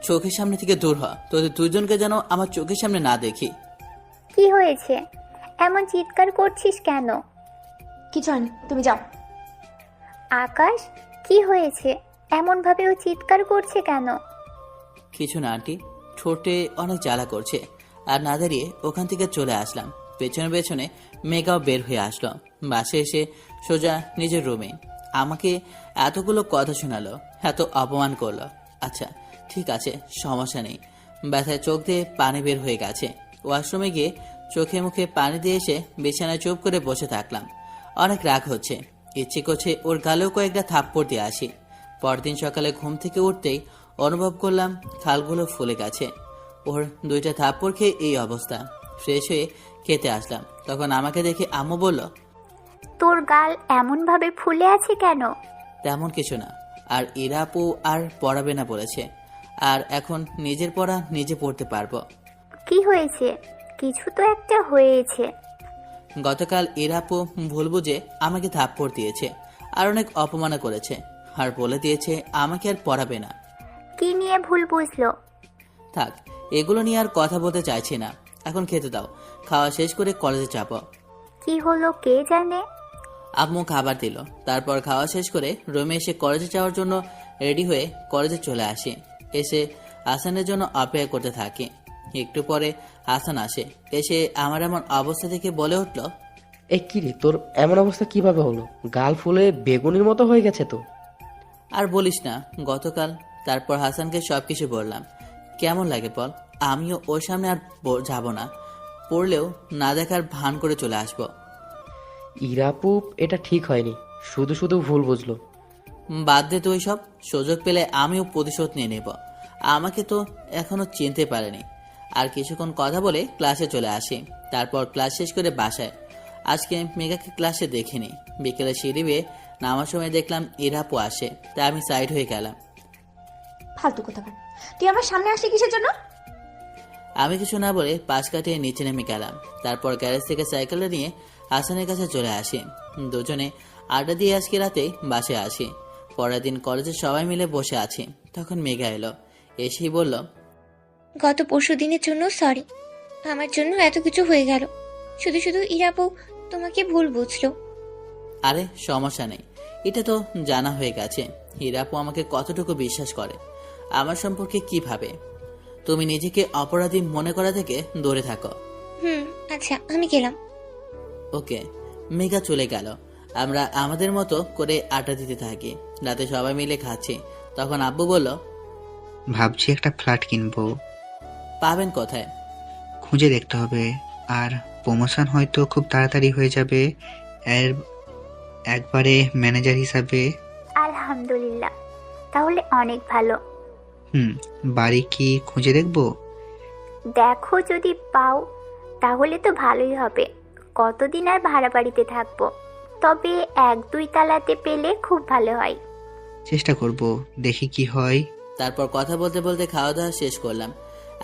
চোখের সামনে থেকে দূর হ। তোদের দুজনকে যেন আমার চোখের সামনে না দেখি। কি হয়েছে, এমন চিৎকার করছিস কেন? কিছু হয়নি, তুমি যাও। আকাশ, কি হয়েছে, এমন ভাবে ও চিৎকার করছে কেন? কিছু না আন্টি, ঠোঁটে অনেক জ্বালা করছে। আর না দাঁড়িয়ে ওখান থেকে চলে আসলাম। পেছনে পেছনে মেঘাও বের হয়ে আসলো। বাসে এসে সোজা নিজের রুমে আমাকে এতগুলো কথা শোনালো, এত অপমান করলো। আচ্ছা ঠিক আছে, সমস্যা নেই। ব্যথায় চোখ দিয়ে পানি বের হয়ে গেছে। ওয়াশরুমে গিয়ে চোখে মুখে পানি দিয়ে এসে বিছানায় চুপ করে বসে থাকলাম। অনেক রাগ হচ্ছে, ইচ্ছে করছে ওর গালেও কয়েকটা থাপ্পড় দিয়ে আসি। পরদিন সকালে ঘুম থেকে উঠতেই অনুভব করলাম খালগুলো ফুলে গেছে। ওর দুইটা থাপ্পড় খেয়ে এই অবস্থা। ফ্রেশ হয়ে খেতে আসলাম, তখন আমাকে দেখে আম্মু বলল, তোর গাল এমন ভাবে ফুলে আছে কেন? তেমন কিছু না, আর ইরাপু আর পড়াবে না বলেছে। আর এখন নিজের পড়া নিজে পড়তে পারবো। কি হয়েছে? কিছু তো একটা হয়েছে। গতকাল ইরাপু ভুল বুঝে আমাকে থাপ্পড় দিয়েছে, আর অনেক অপমান করেছে, আর বলে দিয়েছে আমাকে আর পড়াবে না। কি নিয়ে ভুল বুঝলো? থাক, এগুলো নিয়ে আর কথা বলতে চাইছি না। এখন খেতে দাও, খাওয়া শেষ করে কলেজে যাব। কি হলো কে জানে। আম্মু খাবার দিল। তারপর খাওয়া শেষ করে রুমে এসে কলেজে যাওয়ার জন্য রেডি হয়ে কলেজে চলে আসি। এসে হাসানের জন্য অপেক্ষা করতে থাকি। একটু পরে হাসান আসে। এসে আমার এমন অবস্থা দেখে বলে উঠল, এই কি রে, তোর এমন অবস্থা কিভাবে হলো? গাল ফুলে বেগুনির মতো হয়ে গেছে তো। আর বলিস না, গতকাল। তারপর হাসানকে সবকিছু বললাম। কেমন লাগে বল? আমিও ওর সামনে আর যাব না, পড়লেও না দেখার ভান করে চলে আসবো। ইরাপু এটা ঠিক হয়নি, শুধু শুধু ভুল বুঝলো। বাদ দে তো সব, সুযোগ পেলে আমিও প্রতিশোধ নিয়ে নেব। আমাকে তো এখনো চিনতে পারেনি। আর কিছুক্ষণ কথা বলে ক্লাসে চলে আসি, তারপর ক্লাস শেষ করে বাসায়। আজকে মেঘাকে ক্লাসে দেখিনি। বিকেলে সিঁড়ি বেয়ে নামার সময় দেখলাম ইরাপু আসে, তাই আমি সাইড হয়ে গেলাম। ফালতু কোথাকার, তুই আমার সামনে আসলি কিসের জন্য? আমি কিছু না বলে পাশ কাটিয়ে নিচে নেমে গেলাম। তারপর গ্যারেজ থেকে সাইকেলটা নিয়ে হাসানের কাছে চলে আসি। দুজনে আড্ডা দিয়ে আজকে রাতে বাসায় আসি। পরের দিন কলেজে সবাই মিলে বসে আছি, তখন মেঘা এলো। এসেই বলল, গত পরশু দিনের জন্য সরি, আমার জন্য এত কিছু হয়ে গেল। শুধু শুধু ইরাপু তোমাকে ভুল বুঝলো। আরে সমস্যা নেই, এটা তো জানা হয়ে গেছে ইরাপু আমাকে কতটুকু বিশ্বাস করে, আমার সম্পর্কে কি ভাবে। তুমি নিজেকে অপরাধী মনে করা থেকে দূরে থাকো। আচ্ছা, আমি গেলাম। ওকে। মেঘা চলে গেল। আমরা আমাদের মতো করে আড্ডা দিতে থাকি। রাতে সবাই মিলে খাচ্ছি, তখন আব্বু বলল, ভাবছি একটা ফ্ল্যাট কিনবো, পাবেন কোথায়? খুঁজে দেখতে হবে। আর প্রমোশন হয়তো খুব তাড়াতাড়ি হয়ে যাবে এর একবারে ম্যানেজার হিসাবে। আলহামদুলিল্লাহ, তাহলে অনেক ভালো। বাড়ি কি খুঁজে দেখবো? দেখো, যদি পাও তাহলে তো ভালোই হবে। কতদিন আর ভাড়া বাড়িতে থাকবো, তবে 1-2 তালাতে পেলে খুব ভালো হয়। চেষ্টা করব, দেখি কি হয়। তারপর কথা বলতে বলতে খাওয়া দাওয়া শেষ করলাম।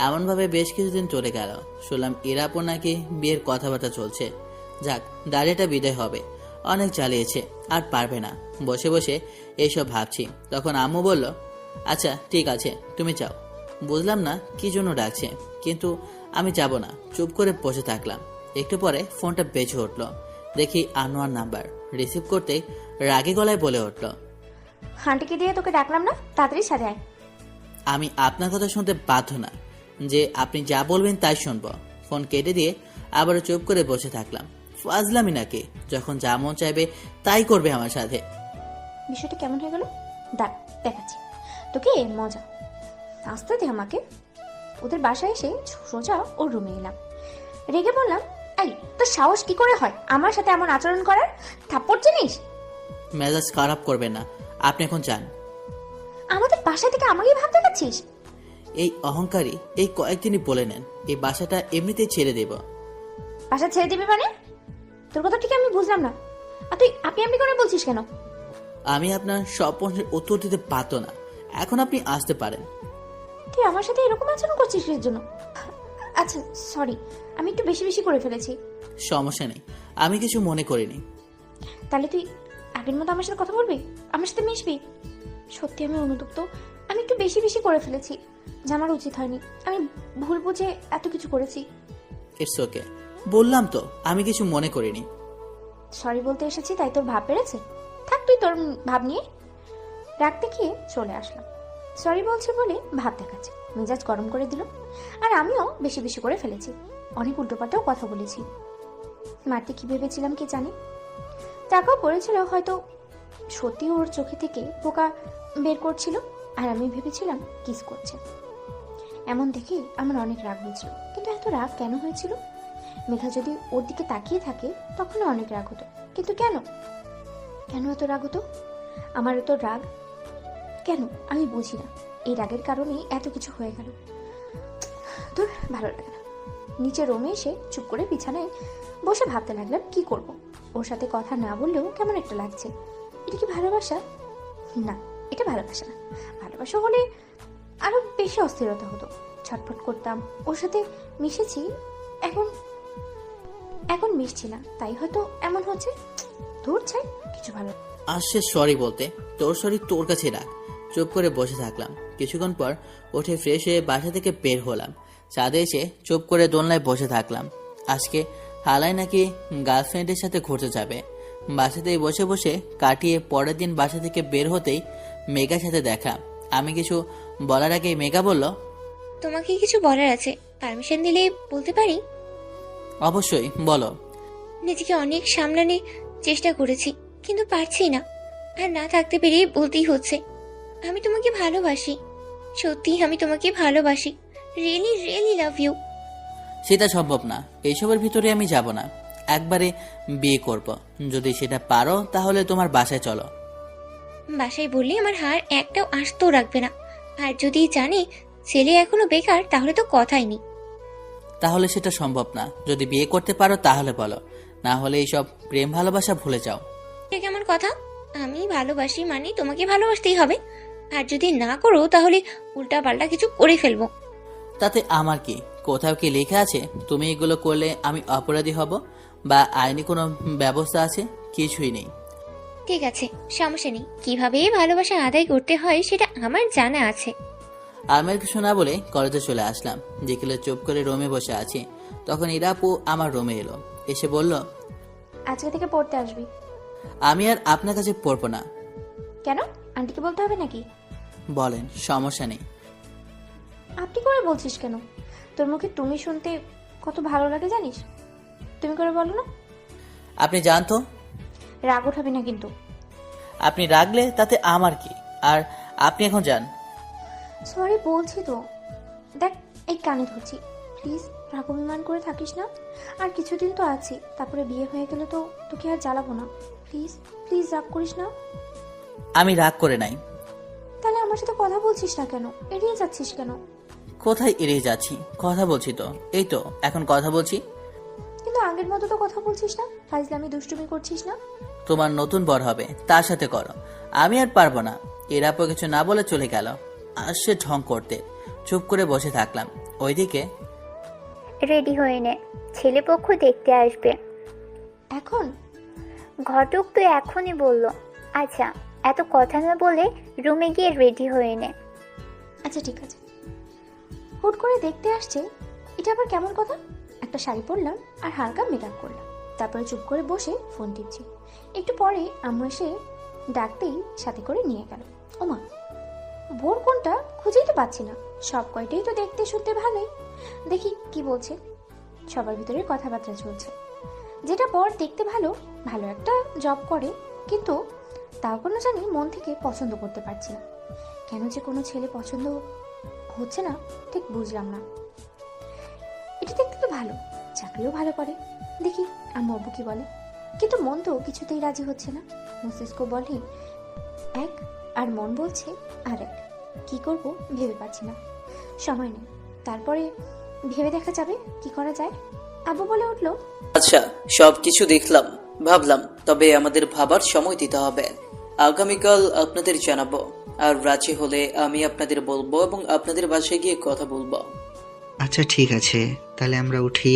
এমনভাবে বেশ কিছুদিন চলে গেল। শুনলাম ইরাপু নাকি বিয়ের কথাবার্তা চলছে। যাক, দাঁড়িয়েটা বিদায় হবে। অনেক চালিয়েছে, আর পারবে না। বসে বসে এইসব ভাবছি, তখন আম্মু বলল, আচ্ছা ঠিক আছে, তুমি যাও। বুঝলাম না কি জন্য ডাকছে, কিন্তু আমি যাব না। চুপ করে বসে থাকলাম। একটু পরে ফোনটা বেজে উঠল। দেখি আনোয়ার নাম্বার। রিসিভ করতেই রাগী গলায় বলে উঠল, হাঁটিকে দিয়ে তোকে ডাকলাম না, তাড়াতাড়ি সাজায়। আমি আপনার কথা শুনতে বাধ্য না, যে আপনি যা বলবেন তাই শুনবো। ফোন কেটে দিয়ে আবারও চুপ করে বসে থাকলাম। ফাজলামি নাকি, যখন যা মন চাইবে তাই করবে আমার সাথে। বিষয়টা কেমন হয়ে গেল দেখাচ্ছি তোকে মজা। আসতে দে আমাকে। ওদের বাসায় এসে সোজা ওর রুমে এলাম। রেগে বললাম, এই তোর সাহস কি করে হয় আমার সাথে এমন আচরণ করার? থাপ্পড় চিনিস? মেজাজ খারাপ করবেন না, আপনি এখন যান। আমাদের বাসা থেকে আমাকেই ভাব দেখাচ্ছিস? এই অহংকারী এই কয়েকদিনই বলে নেন, এই বাসাটা এমনিতেই ছেড়ে দেব। বাসা ছেড়ে দিবি মানে? তোর কথা ঠিক আমি বুঝলাম না। আর তুই আপনি করে বলছিস কেন? আমি আপনার সব প্রশ্নের উত্তর দিতে পারতো না, এখন আপনি আসতে পারেন। তুই আমার সাথে এরকম আচরণ করছিস এর জন্য? আচ্ছা সরি, আমি একটু বেশি বেশি করে ফেলেছি। সমস্যা নেই, আমি কিছু মনে করিনি। তাহলে তুই আগের মতো আমার সাথে কথা বলবি, আমার সাথে মিশবি? সত্যি আমি অনুতপ্ত, আমি একটু বেশি বেশি করে ফেলেছি, যা আমার উচিত হয়নি। আমি ভুল বুঝে এত কিছু করেছি। ইটস ওকে, বললাম তো আমি কিছু মনে করিনি। সরি বলতে এসেছি তাই তোর ভাব বেড়েছে? থাক তুই তোর ভাব নিয়ে। রাগ দেখিয়ে চলে আসলাম। সরি বলছে বলে ভাব দেখাচ্ছে, মেজাজ গরম করে দিল। আর আমিও বেশি বেশি করে ফেলেছি, অনেক উল্টোপাল্টাও কথা বলেছি। মারতে কি ভেবেছিলাম কি জানি, টাকাও পড়েছিল হয়তো। সত্যি ওর চোখে থেকে পোকা বের করছিল, আর আমি ভেবেছিলাম কিস করছে। এমন দেখে আমার অনেক রাগ হয়েছিল, কিন্তু এত রাগ কেন হয়েছিল? মেঘা যদি ওর দিকে তাকিয়ে থাকে তখনও অনেক রাগ হতো, কিন্তু কেন কেন এত রাগ হতো? আমার এত রাগ কেন আমি বুঝি না। এই রাগের কারণেই এত কিছু হয়ে গেল। তোর ভালো লাগে না। নিচে রুমে এসে চুপ করে বিছানায় বসে ভাবতে লাগলাম কি করব। ওর সাথে কথা না বললেও কেমন একটা লাগছে। এটা কি ভালোবাসা? না, এটা ভালোবাসা না। ভালোবাসা হলে আরো বেশি অস্থিরতা হতো, ছটফট করতাম। ওর সাথে মিশেছি, এখন মিশছি না, তাই হয়তো এমন হচ্ছে। ধুর ছাই, কিছু ভালো। আসছে সরি বলতে, তোর সরি তোর কাছে রাখ। চুপ করে বসে থাকলাম। কিছুক্ষণ পর উঠে ফ্রেশ হয়ে বাসা থেকে বের হলাম। ছাদে এসে চুপ করে দোলনায় বসে থাকলাম। আজকে হালাই নাকি গার্লফ্রেন্ডের সাথে ঘুরতে যাবে। বাসাতেই বসে বসে কাটিয়ে পরের দিন বাসা থেকে বের হতেই মেঘার সাথে দেখা। আমি কিছু বলার আগে মেঘা বলল, তোমাকে কিছু বলার আছে, পারমিশন দিলে বলতে পারি? অবশ্যই বলো। নিজেকে অনেক সামলানোর চেষ্টা করেছি, কিন্তু পারছি না। আর না থাকতে পেরে বলতেই হচ্ছে, আমি তোমাকে ভালোবাসি। সত্যি আমি তোমাকে ভালোবাসি। Really really love you. সেটা সম্ভব না, এইসবের ভিতরে আমি যাব না। একবারে বিয়ে করব। যদি সেটা পারো তাহলে তোমার বাসায় চলো। বাসায় বললে আমার হার একটাও আসতেও রাখবে না। আর যদি জানি ছেলে এখনো বেকার তাহলে তো কথাই নেই। তাহলে সেটা সম্ভব না। যদি বিয়ে করতে পারো তাহলে বলো, না হলে এইসব প্রেম ভালোবাসা ভুলে যাও। এটা কেমন কথা? আমি ভালোবাসি মানে তোমাকে ভালোবাসতেই হবে। আর যদি না করো তাহলে উল্টা পাল্টা কিছু করে ফেলবো। তাতে আমার কি? কোথাও কি লেখা আছে তুমি এগুলো করলে আমি অপরাধী হব বা আইনি কোনো ব্যবস্থা আছে? কিছুই নেই। ঠিক আছে, সমস্যা নেই। কিভাবে ভালোবাসা আদায় করতে হয় সেটা আমার জানা আছে। আমার কিছু না বলে কলেজে চলে আসলাম। বিকেলে চুপ করে রুমে বসে আছি, তখন ইরা আপু আমার রুমে এলো। এসে বলল, আজকে থেকে পড়তে আসবি। আমি আর আপনার কাছে পড়বো না। কেন? আন্টিকে বলতে হবে নাকি? বলেন, সমস্যা নেই। আপনি করে বলছিস কেন? তোর মুখে তুমি শুনতে কত ভালো লাগে জানিস? তুমি করে বলো না। আপনি জানতো, রাগ উঠাবি না কিন্তু। আপনি রাগলে তাতে আমার কি? আর আপনি এখন যান। সরি বলছি তো। দেখ, এই কানে ধরছি, প্লিজ রাগ অভিমান করে থাকিস না। আর কিছুদিন তো আছে, তারপরে বিয়ে হয়ে গেলে তো তোকে আর জ্বালাবো না। প্লিজ প্লিজ রাগ করিস না। আমি রাগ করে নাই। তাহলে আমার সাথে কথা বলছিস না কেন? এড়িয়ে যাচ্ছিস কেন? কোথায় এড়িয়ে যাচ্ছি? কথা বলছি তো, এই তো এখন কথা বলছি। কিন্তু আগের মতো তো কথা বলছিস না, ফাইজলামি দুষ্টুমি করছিস না। তোমার নতুন বর হবে, তার সাথে করো। আমি আর পারবো না। এরা আপু কিছু না বলে চলে গেল। আসছে ঢং করতে। চুপ করে বসে থাকলাম। ওইদিকে রেডি হয়ে নে, ছেলেপক্ষ দেখতে আসবে। এখন? ঘটক তো এখনই বললো। আচ্ছা, এত কথা না বলে রুমে গিয়ে রেডি হয়ে নে। আচ্ছা ঠিক আছে। হুট করে দেখতে আসছে, এটা আবার কেমন কথা? একটা শাড়ি পরলাম আর হালকা মেকআপ করলাম, তারপরে চুপ করে বসে ফোন টিপছি। একটু পরে আম্মু এসে ডাকতেই সাথে করে নিয়ে গেল। ওমা, ভোর কোনটা খুঁজেই তো পাচ্ছি না। সব কয়টাই তো দেখতে শুনতে ভালোই। দেখি কি বলছে। সবার ভিতরে কথাবার্তা চলছে। যেটা বর দেখতে ভালো, ভালো একটা জব করে, কিন্তু তাও কোনো জানি মন থেকে পছন্দ করতে পারছি না। কেন যে কোনো ছেলে পছন্দ হচ্ছে না ঠিক বুঝলাম না। এটা দেখতে তো ভালো, চাকরিও ভালো করে। দেখি আম্মু আব্বু কি বলে। কিন্তু মন তো কিছুতেই রাজি হচ্ছে না। মস্তিষ্ক বলে এক আর মন বলছে আর এক। কি করব ভেবে পাচ্ছি না। সময় নেই, তারপরে ভেবে দেখা যাবে কি করা যায়। আব্বু বলে উঠলো, আচ্ছা, সবকিছু দেখলাম, ভাবলাম, তবে আমাদের ভাবার সময় দিতে হবে। আগামীকাল আপনাদের জানাবো। আর রাজি হলে আমি আপনাদের বলবো এবং আপনাদের বাসায় গিয়ে কথা বলবো। আচ্ছা ঠিক আছে, তাহলে আমরা উঠি।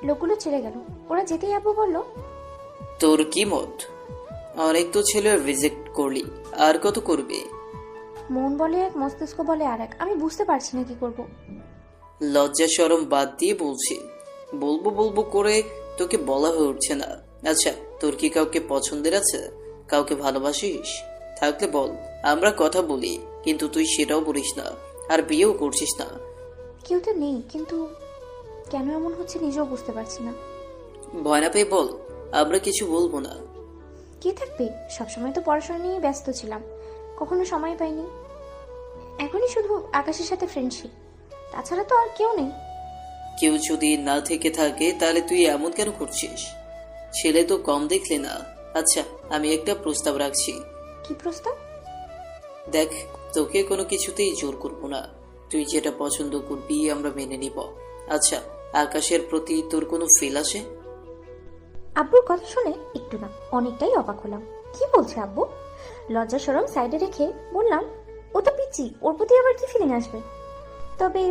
লোকগুলো চলে গেল। ওরা যেতেই আব্বু বলল, তোর কি মত? অনেক তো ছেলে রিজেক্ট করলি, আর কত করবি? মন বলে এক, মস্তিষ্ক বলে আর এক। আমি বুঝতে পারছি না কি করব। লজ্জা শরম বাদ দিয়ে বলছি, বলবো বলবো করে তোকে বলা হয়ে উঠছে না। আচ্ছা, তোর কি কাউকে পছন্দের আছে? কাউকে ভালোবাসিস? থাকলে বল, আমরা কথা বলি। কিন্তু তুই সেটাও বলিস না, আর বিয়েও করছিস না। কেউ তো নেই, কিন্তু কেন এমন হচ্ছে নিজেও বুঝতে পারছি না। ভয় না পেয়ে বল, আমরা কিছু বলবো না। কে থাকবে? সবসময় তো পড়াশোনা নিয়ে ব্যস্ত ছিলাম, কখনো সময় পাইনি। এখনই শুধু আকাশের সাথে ফ্রেন্ডশিপ, তাছাড়া তো আর কেউ নেই। কেউ যদি না থেকে থাকে তাহলে তুই এমন কেন করছিস? ছেলে তো কম দেখলে না। আচ্ছা, আমি একটা প্রস্তাব রাখছি। কি প্রস্তাব? দেখ, তোকে কোনো কিছুতেই জোর করবো না। তুই যেটা পছন্দ করবি আমরা মেনে নিব। আচ্ছা, আকাশের প্রতি তোর কোনো ফিল আসে? আব্বুর কথা শুনে একটু না অনেকটাই অবাক হলাম। কি বলছে আব্বু? লজ্জা শরম সাইডে রেখে বললাম, ও তো পিচ্ছি, ওর প্রতি আবার কি ফিলিং আসবে? তবে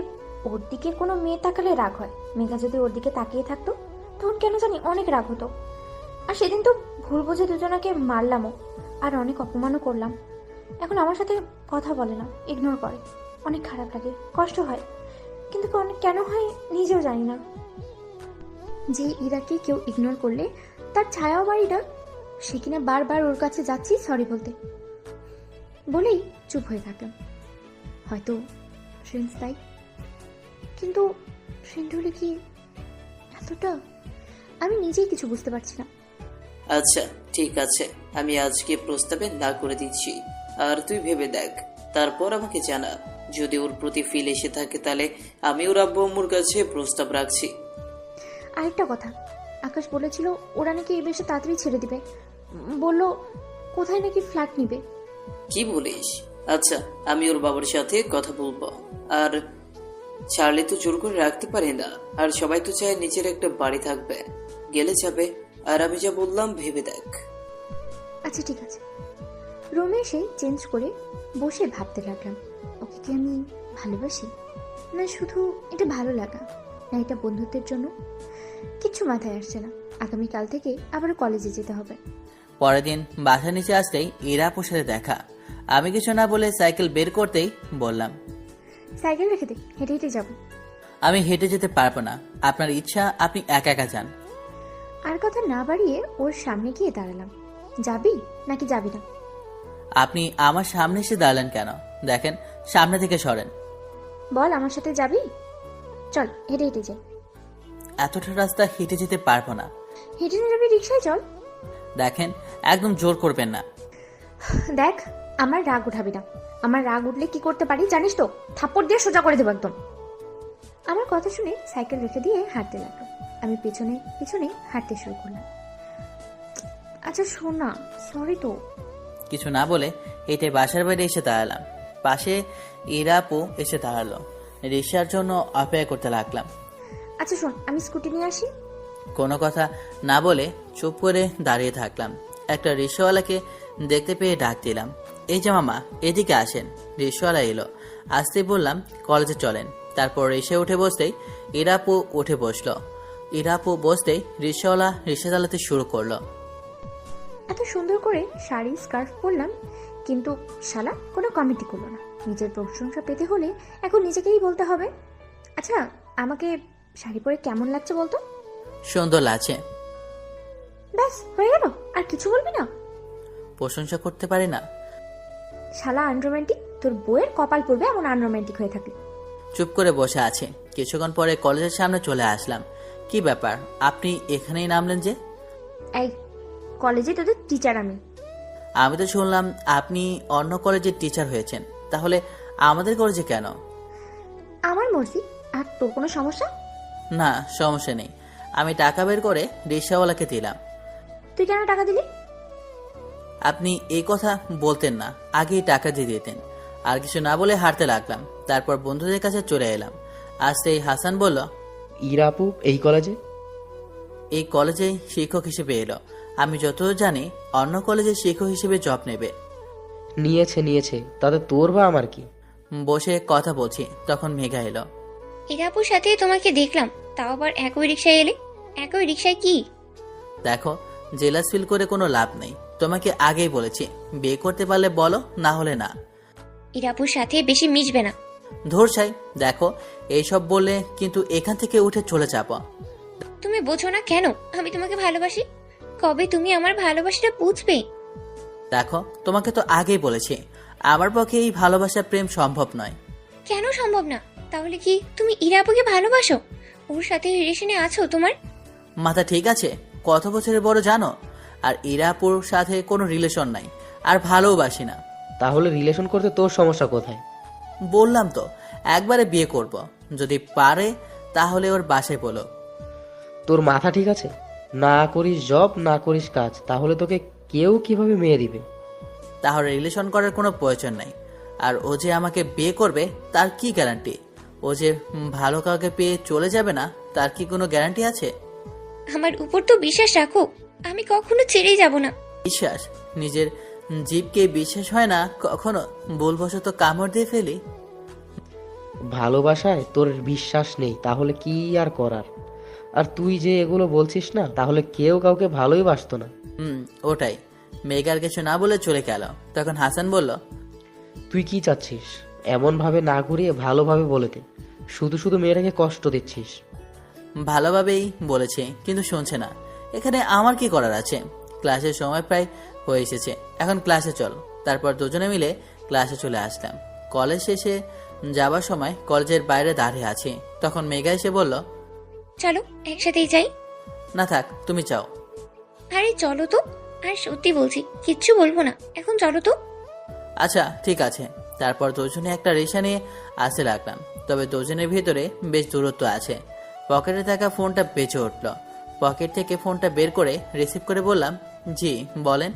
ওর দিকে কোনো মেয়ে তাকালে রাগ হয়। মেঘা যদি ওর দিকে তাকিয়ে থাকতো তখন কেন জানি অনেক রাগ হতো। আর সেদিন তো ভুল বুঝে দুজনাকে মারলামও, আর অনেক অপমানও করলাম। এখন আমার সাথে কথা বলে না, ইগনোর করে। অনেক খারাপ লাগে, কষ্ট হয়, কিন্তু কেন হয় নিজেও জানি না। যে ইরাকে কেউ ইগনোর করলে তার ছায়াও বাড়ি না, সে কিনা বারবার ওর কাছে যাচ্ছি সরি বলতে, বলেই চুপ হয়ে থাকলাম। হয়তো ফ্রেন্ডস তাই, কিন্তু ফ্রেন্ড হলে কি এতটা? আমি নিজেই কিছু বুঝতে পারছি না। আচ্ছা ঠিক আছে, আমি আজকে প্রস্তাবে না করে দিচ্ছি। আর তুই ভেবে দেখ, তারপর আমাকে জানা। যদি ওর প্রতি ফিল এসে থাকে তাহলে আমি ওর আব্বু আম্মুর কাছে প্রস্তাব রাখছি। আরেকটা কথা, আকাশ বলেছিল ওরা নাকি এই বেশি তাড়াতাড়ি ছেড়ে দিবে। বললো কোথায় নাকি ফ্ল্যাট নিবে। কি বলিস? আচ্ছা, আমি ওর বাবার সাথে কথা বলবো। আর ছাড়লে তো জোর করে রাখতে পারি না, আর সবাই তো চায় নিজের একটা বাড়ি থাকবে। গেলে যাবে, আর আমি যা বললাম ভেবে দেখ। আচ্ছা ঠিক আছে। রুমে এসে চেঞ্জ করে বসে ভাবতে লাগলাম, ওকে কি আমি ভালোবাসি, না শুধু এটা ভালো লাগা, না এটা বন্ধুত্বের জন্য। কিচ্ছু মাথায় আসছে না। আগামীকাল থেকে আবার কলেজে যেতে হবে। পরের দিন বাসার নিচে আসতেই ইরা আপুর সাথে দেখা। আমি কিছু না বলে সাইকেল বের করতেই বললাম, সাইকেল রেখে দে, হেঁটে হেঁটে যাবো। আমি হেঁটে যেতে পারবো না, আপনার ইচ্ছা আপনি একা একা যান। আর কথা না বাড়িয়ে ওর সামনে গিয়ে দাঁড়ালাম। যাবি নাকি যাবি না? আপনি আমার সামনে এসে দাঁড়ালেন কেন? দেখেন, সামনে থেকে সরেন। বল আমার সাথে যাবি? চল হেঁটে হেঁটে যাই। এতটা রাস্তা হেঁটে যেতে পারবো না। হেঁটে না যাবি, রিক্সায় চল। দেখেন, একদম জোর করবেন না। দেখ, আমার রাগ উঠাবি না। আমার রাগ উঠলে কি করতে পারি জানিস তো? থাপ্পড় দিয়ে সোজা করে দেবো একদম। আমার কথা শুনে সাইকেল রেখে দিয়ে হাঁটতে লাগলো। আমি পেছনে পেছনে হাঁটতে শুরু করলাম। আচ্ছা শোন না, সরি তো। কিছু না বলে হেঁটে বাসার বাইরে এসে দাঁড়ালাম। পাশে ইরা আপু এসে দাঁড়ালো। রিক্সার জন্য অপেক্ষা করতে লাগলাম। আচ্ছা শোন, আমি স্কুটি নিয়ে আসি। কোনো কথা না বলে চুপ করে দাঁড়িয়ে থাকলাম। একটা রিক্সাওয়ালাকে দেখতে পেয়ে ডাক দিলাম, এই যে মামা, এদিকে আসেন। রিক্সাওয়ালা এলো। আসতেই বললাম কলেজে চলেন। তারপর রিক্সায় উঠে বসতেই ইরাপু উঠে বসলো। ইরাপু বসতেই রিক্সাওয়ালা রিক্সা চালাতে শুরু করলো। এত সুন্দর করে শাড়ি স্কার্ফ পরলাম, কিন্তু শালা কোনো কমেন্টই করলো না। নিজের প্রশংসা পেতে হলে এখন নিজেকেই বলতে হবে। আচ্ছা, আমাকে শাড়ি পরে কেমন লাগছে বলতো? সুন্দর লাগছে। ব্যাস হয়ে গেল, আর কিছু বলবি না? প্রশংসা করতে পারি না? শালা আনরোম্যান্টিক, তোর বইয়ের কপাল পড়বে এমন আনরোম্যান্টিক হয়ে থাকলে। চুপ করে বসে আছে। কিছুক্ষণ পরে কলেজের সামনে চলে আসলাম। কি ব্যাপার, আপনি এখানেই নামলেন যে? এই কলেজে তোদের টিচার আমি। আমি তো শুনলাম আপনি অন্য কলেজের টিচার হয়েছেন, তাহলে আমাদের কলেজে কেন? আমার মর্জি। আর তোর কোনো সমস্যা? না, সমস্যা নেই। আমি টাকা বের করে রিক্সাওয়ালাকে দিলাম। তুই কেন টাকা দিলি? আপনি এই কথা বলতেন না, আগেই টাকা দিয়ে দিতেন। আর কিছু না বলে হাঁটতে লাগলাম। তারপর বন্ধুদের কাছে চলে এলাম। আসতেই হাসান বলল, ইরা আপু এই কলেজে? এই কলেজে শিক্ষক হিসেবে এলো। আমি যতদূর জানি অন্য কলেজে শিক্ষক হিসেবে জব নেবে। নিয়েছে, তাতে তোর বা আমার কি? বসে কথা বলছি, তখন মেঘা এলো। ইরাপুর সাথে তোমাকে দেখলাম, তাও আবার একই রিক্সায় এলে। একই রিক্সায় কি? দেখো, জেলাস ফিল করে কোনো লাভ নেই। তোমাকে আগেই বলেছি, বিয়ে করতে পারলে বলো, না হলে না। ইরাপুর সাথে বেশি মিশবে না। ধরছাই, দেখো এইসব বললে কিন্তু এখান থেকে উঠে চলে যাব। তুমি বোঝো না কেন আমি তোমাকে ভালোবাসি? কবে তুমি আমার ভালোবাসাটা বুঝবে? দেখো, তোমাকে তো আগেই বলেছি, আমার পক্ষে এই ভালোবাসা প্রেম সম্ভব নয়। কেন সম্ভব না? তাহলে কি তুমি ইরাপুকে ভালোবাসো? ওর সাথে রিলেশনে আছো তোমার? মাথা ঠিক আছে? কত বছরের বড় জানো? আর ইরাপুর সাথে কোনো রিলেশন নাই, আর ভালোবাসি না। তাহলে রিলেশন করতে তোর সমস্যা কোথায়? বললাম তো, একবারে বিয়ে করব। যদি পারে তাহলে ওর বাসায় বলো। তোর মাথা ঠিক আছে? না করিস জব, না করিস কাজ, তাহলে তোকে কেউ কিভাবে মেয়ে দিবে? তাহলে রিলেশন করার কোনো প্রয়োজন নাই। আর ও যে আমাকে বিয়ে করবে তার কি গ্যারান্টি? ও যে ভালো কাউকে পেয়ে চলে যাবে না, তার কি কোনো গ্যারান্টি আছে? আমার উপর তো বিশ্বাস রাখো, আমি কখনো ছেড়ে যাব না। বিশ্বাস? নিজের জীবকে বিশ্বাস হয় না কখনো? ভুলবশত কামড় দিয়ে ফেলি। ভালোবাসায় তোর বিশ্বাস নেই, তাহলে কি আর করার? আর তুই যে এগুলো বলছিস না, তাহলে কেউ কাউকে ভালোই বাসতো না। ওটাই। মেঘার কিছু না বলে চলে গেল। তখন হাসান বলল, তুই কি চাচ্ছিস? এমন ভাবে না ঘুরিয়ে ভালোভাবে বলে দে, শুধু শুধু মেয়েটাকে কষ্ট দিচ্ছিস। ভালোভাবেই বলেছে, কিন্তু শুনছে না। এখানে আমার কি করার আছে? ক্লাসের সময় প্রায় হয়ে এসেছে, এখন ক্লাসে চল। তারপর দুজনে মিলে ক্লাসে চলে আসলাম। কলেজ শেষে যাবার সময় কলেজের বাইরে দাঁড়িয়ে আছি। তখন মেঘা এসে বলল, চলো একসাথেই যাই। না থাক, তুমি চাও। আরে চলো তো, আর সত্যি বলছি কিচ্ছু বলবো না, এখন চলো তো। আচ্ছা ঠিক আছে, তারপর দুজনে একটা রিক্সা নিয়ে আসতে লাগলাম। তবে দুজনের ভিতরে বেশ দূরত্ব আছে। পকেটে থাকা ফোনটা বেঁচে উঠল। পকেট থেকে ফোনটা বের করে রিসিভ করে বললাম, জি বলেন।